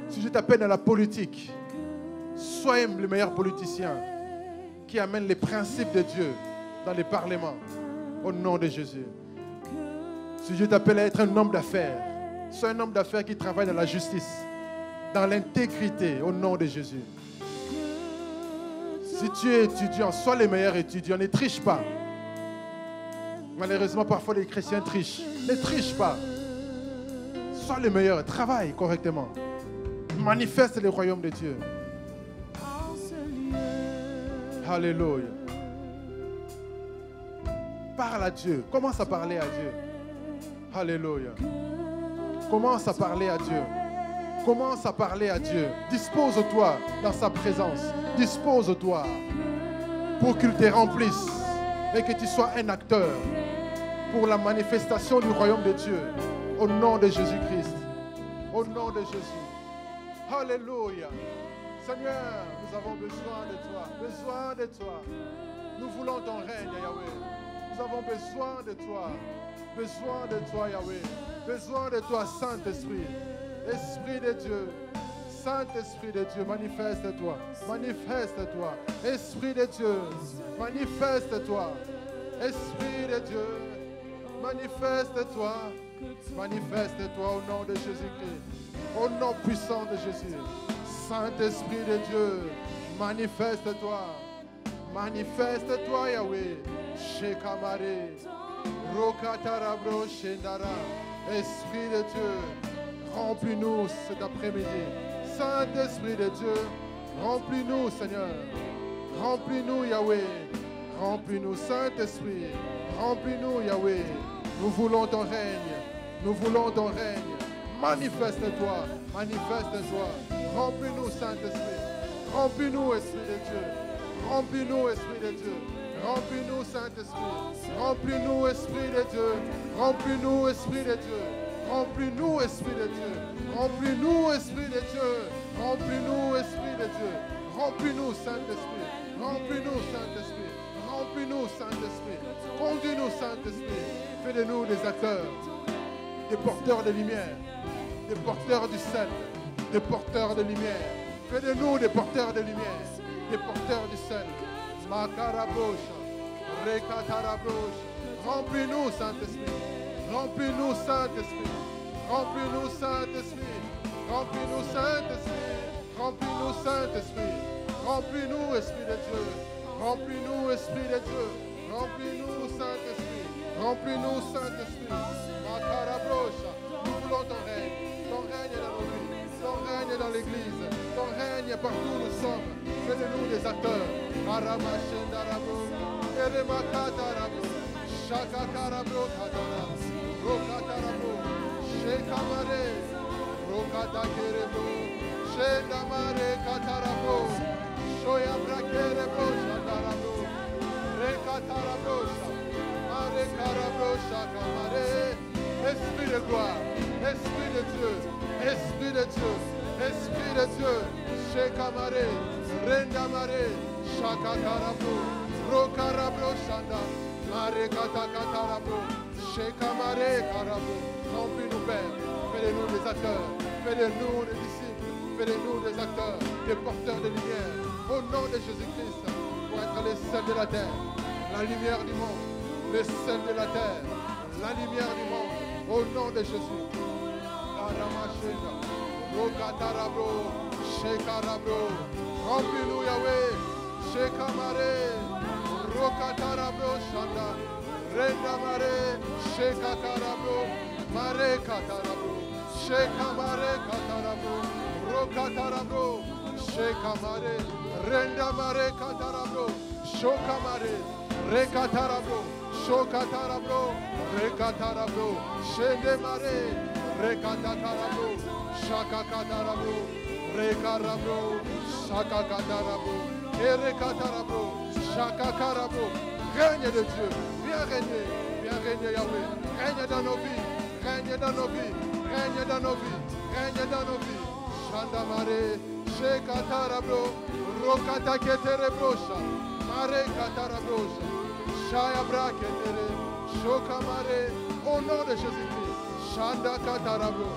Speaker 1: Si je t'appelle dans la politique, sois le meilleur politicien qui amène les principes de Dieu dans les parlements, au nom de Jésus. Si Dieu t'appelle à être un homme d'affaires, sois un homme d'affaires qui travaille dans la justice, dans l'intégrité, au nom de Jésus. Si tu es étudiant, sois le meilleur étudiant, ne triche pas. Malheureusement, parfois les chrétiens trichent. Ne triche pas. Sois le meilleur, travaille correctement. Manifeste le royaume de Dieu. Alléluia. Parle à Dieu. Commence à parler à Dieu. Alléluia. Commence à parler à Dieu. Commence à parler à Dieu. Dispose-toi dans sa présence. Dispose-toi pour qu'il te remplisse et que tu sois un acteur pour la manifestation du royaume de Dieu. Au nom de Jésus-Christ. Au nom de Jésus. Alléluia. Seigneur, nous avons besoin de toi. Besoin de toi. Nous voulons ton règne, Yahweh. Nous avons besoin de toi. Besoin de toi, Yahweh. Besoin de toi, Saint-Esprit. Esprit de Dieu. Saint-Esprit de Dieu, manifeste-toi. Manifeste-toi. Esprit de Dieu, manifeste-toi. Esprit de Dieu, Manifeste-toi. Manifeste-toi au nom de Jésus-Christ. Au nom puissant de Jésus. Saint-Esprit de Dieu, manifeste-toi. Manifeste-toi, Yahweh. Shekamare. Rokatarabro Shendara. Esprit de Dieu, remplis-nous cet après-midi. Saint-Esprit de Dieu, remplis-nous, Seigneur. Remplis-nous, Yahweh. Remplis-nous, Saint-Esprit. Remplis-nous, Yahweh. Nous voulons ton règne. Nous voulons ton règne. Manifeste-toi. Manifeste-toi. Remplis-nous, Saint-Esprit. Remplis-nous, Esprit de Dieu. Remplis-nous, Esprit de Dieu. Remplis-nous, Saint-Esprit. Remplis-nous, Esprit de Dieu. Remplis-nous, Esprit de Dieu. Remplis-nous, Esprit de Dieu. Remplis-nous, Esprit de Dieu. Remplis-nous, Esprit de Dieu. Remplis-nous, Saint-Esprit. Remplis-nous, Saint-Esprit. Remplis-nous, Saint-Esprit. Conduis-nous, Saint-Esprit. Fais de nous des acteurs, des porteurs de lumière, des porteurs du sel, des porteurs de lumière. Fais de nous des porteurs de lumière, des porteurs du sel. Makarabosha, Rekatarabosha. Remplis-nous, Saint-Esprit. Remplis-nous, Saint-Esprit. Remplis-nous, Saint-Esprit. Remplis-nous, Saint-Esprit. Remplis-nous, Saint-Esprit. Remplis-nous, Esprit de Dieu. Remplis-nous, Esprit de Dieu. Remplis-nous, Saint-Esprit. Remplis-nous, Saint-Esprit. Makarabosha. Nous voulons ton règne. Ton règne dans nos vies. Ton règne dans l'Église. Ton règne partout où nous sommes. Fais de nous des acteurs. Aramashendarabo. Eremakatarabo. Shakakarabo Katara. Rokatarabo. Shekamare. Rokatakerebo. Shendamare Katarabo. Shoyabrakerebo. Shandarabo. Rekatarabo. Mare Karabo. Shakamare. Esprit de gloire. Esprit de Dieu. Esprit de Dieu. Esprit de Dieu. Shekamare. Rendamare. Shakakarabo. Rokarabo Shanda. Mare Katakatarabo. Shekamare Karabo. Remplis-nous, Père. Fais de nous des acteurs. Fais de nous des disciples. Fais de nous des acteurs, des porteurs de lumière. Au nom de Jésus-Christ, pour être les sels de la terre, la lumière du monde, les sels de la terre, la lumière du monde. Au nom de Jésus. Aramashenda. Rokatarabo. Shekarabo. Remplis-nous, Yahweh. Shekamare. Rokatarabo Shanda. Rendamare. Shekakarabo. Mare Katarabo. Shekamare Katarabo. Rokatarabo. Shekamare. Rendamare Katarabo. Shokamare. Rekatarabo. Shokatarabo. Rekatarabo. Shendemare. Rekatakarabo. Shakakatarabo. Rekarabo. Shakakatarabo. Erekatarabo. Shakakarabo. Règne de Dieu. Viens régner Yahweh. Règne dans nos vies. Règne dans nos vies. Règne dans nos vies. Règne dans nos vies. Shandamare. Shekatarabo. Rokataketerebrosha. Mare Katarabosha. Shayabra Ketere. Shokamare. Au nom de Jésus-Christ. Shanda Katarabo.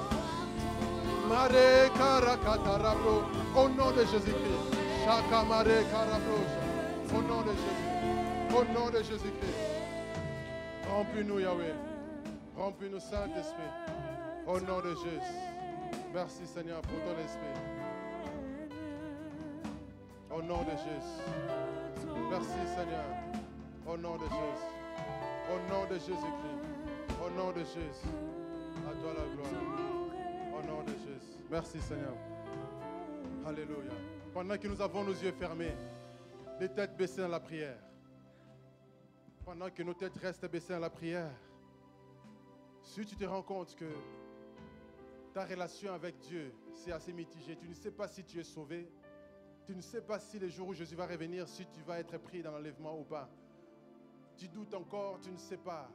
Speaker 1: Mare Karakatarabo. Au nom de Jésus-Christ. Shakamare Karabosha. Au nom de Jésus. Au nom de Jésus-Christ. Remplis-nous, Yahweh. Remplis-nous, Saint-Esprit. Au nom de Jésus. Merci, Seigneur, pour ton esprit. Au nom de Jésus. Merci, Seigneur. Au nom de Jésus. Au nom de Jésus-Christ. Au nom de Jésus. À toi la gloire. Au nom de Jésus. Merci, Seigneur. Alléluia. Pendant que nous avons nos yeux fermés, les têtes baissées dans la prière. Pendant que nos têtes restent baissées dans la prière, si tu te rends compte que ta relation avec Dieu, c'est assez mitigé, tu ne sais pas si tu es sauvé, tu ne sais pas si le jour où Jésus va revenir, si tu vas être pris dans l'enlèvement ou pas. Tu doutes encore, tu ne sais pas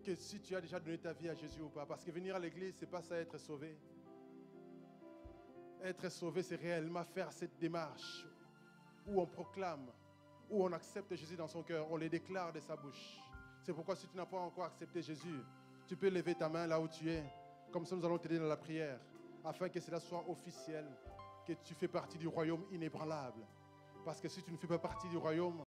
Speaker 1: que si tu as déjà donné ta vie à Jésus ou pas. Parce que venir à l'église, ce n'est pas ça être sauvé. Être sauvé, c'est réellement faire cette démarche où on proclame, où on accepte Jésus dans son cœur, on le déclare de sa bouche. C'est pourquoi si tu n'as pas encore accepté Jésus, tu peux lever ta main là où tu es. Comme ça, nous allons t'aider dans la prière, afin que cela soit officiel, que tu fais partie du royaume inébranlable. Parce que si tu ne fais pas partie du royaume,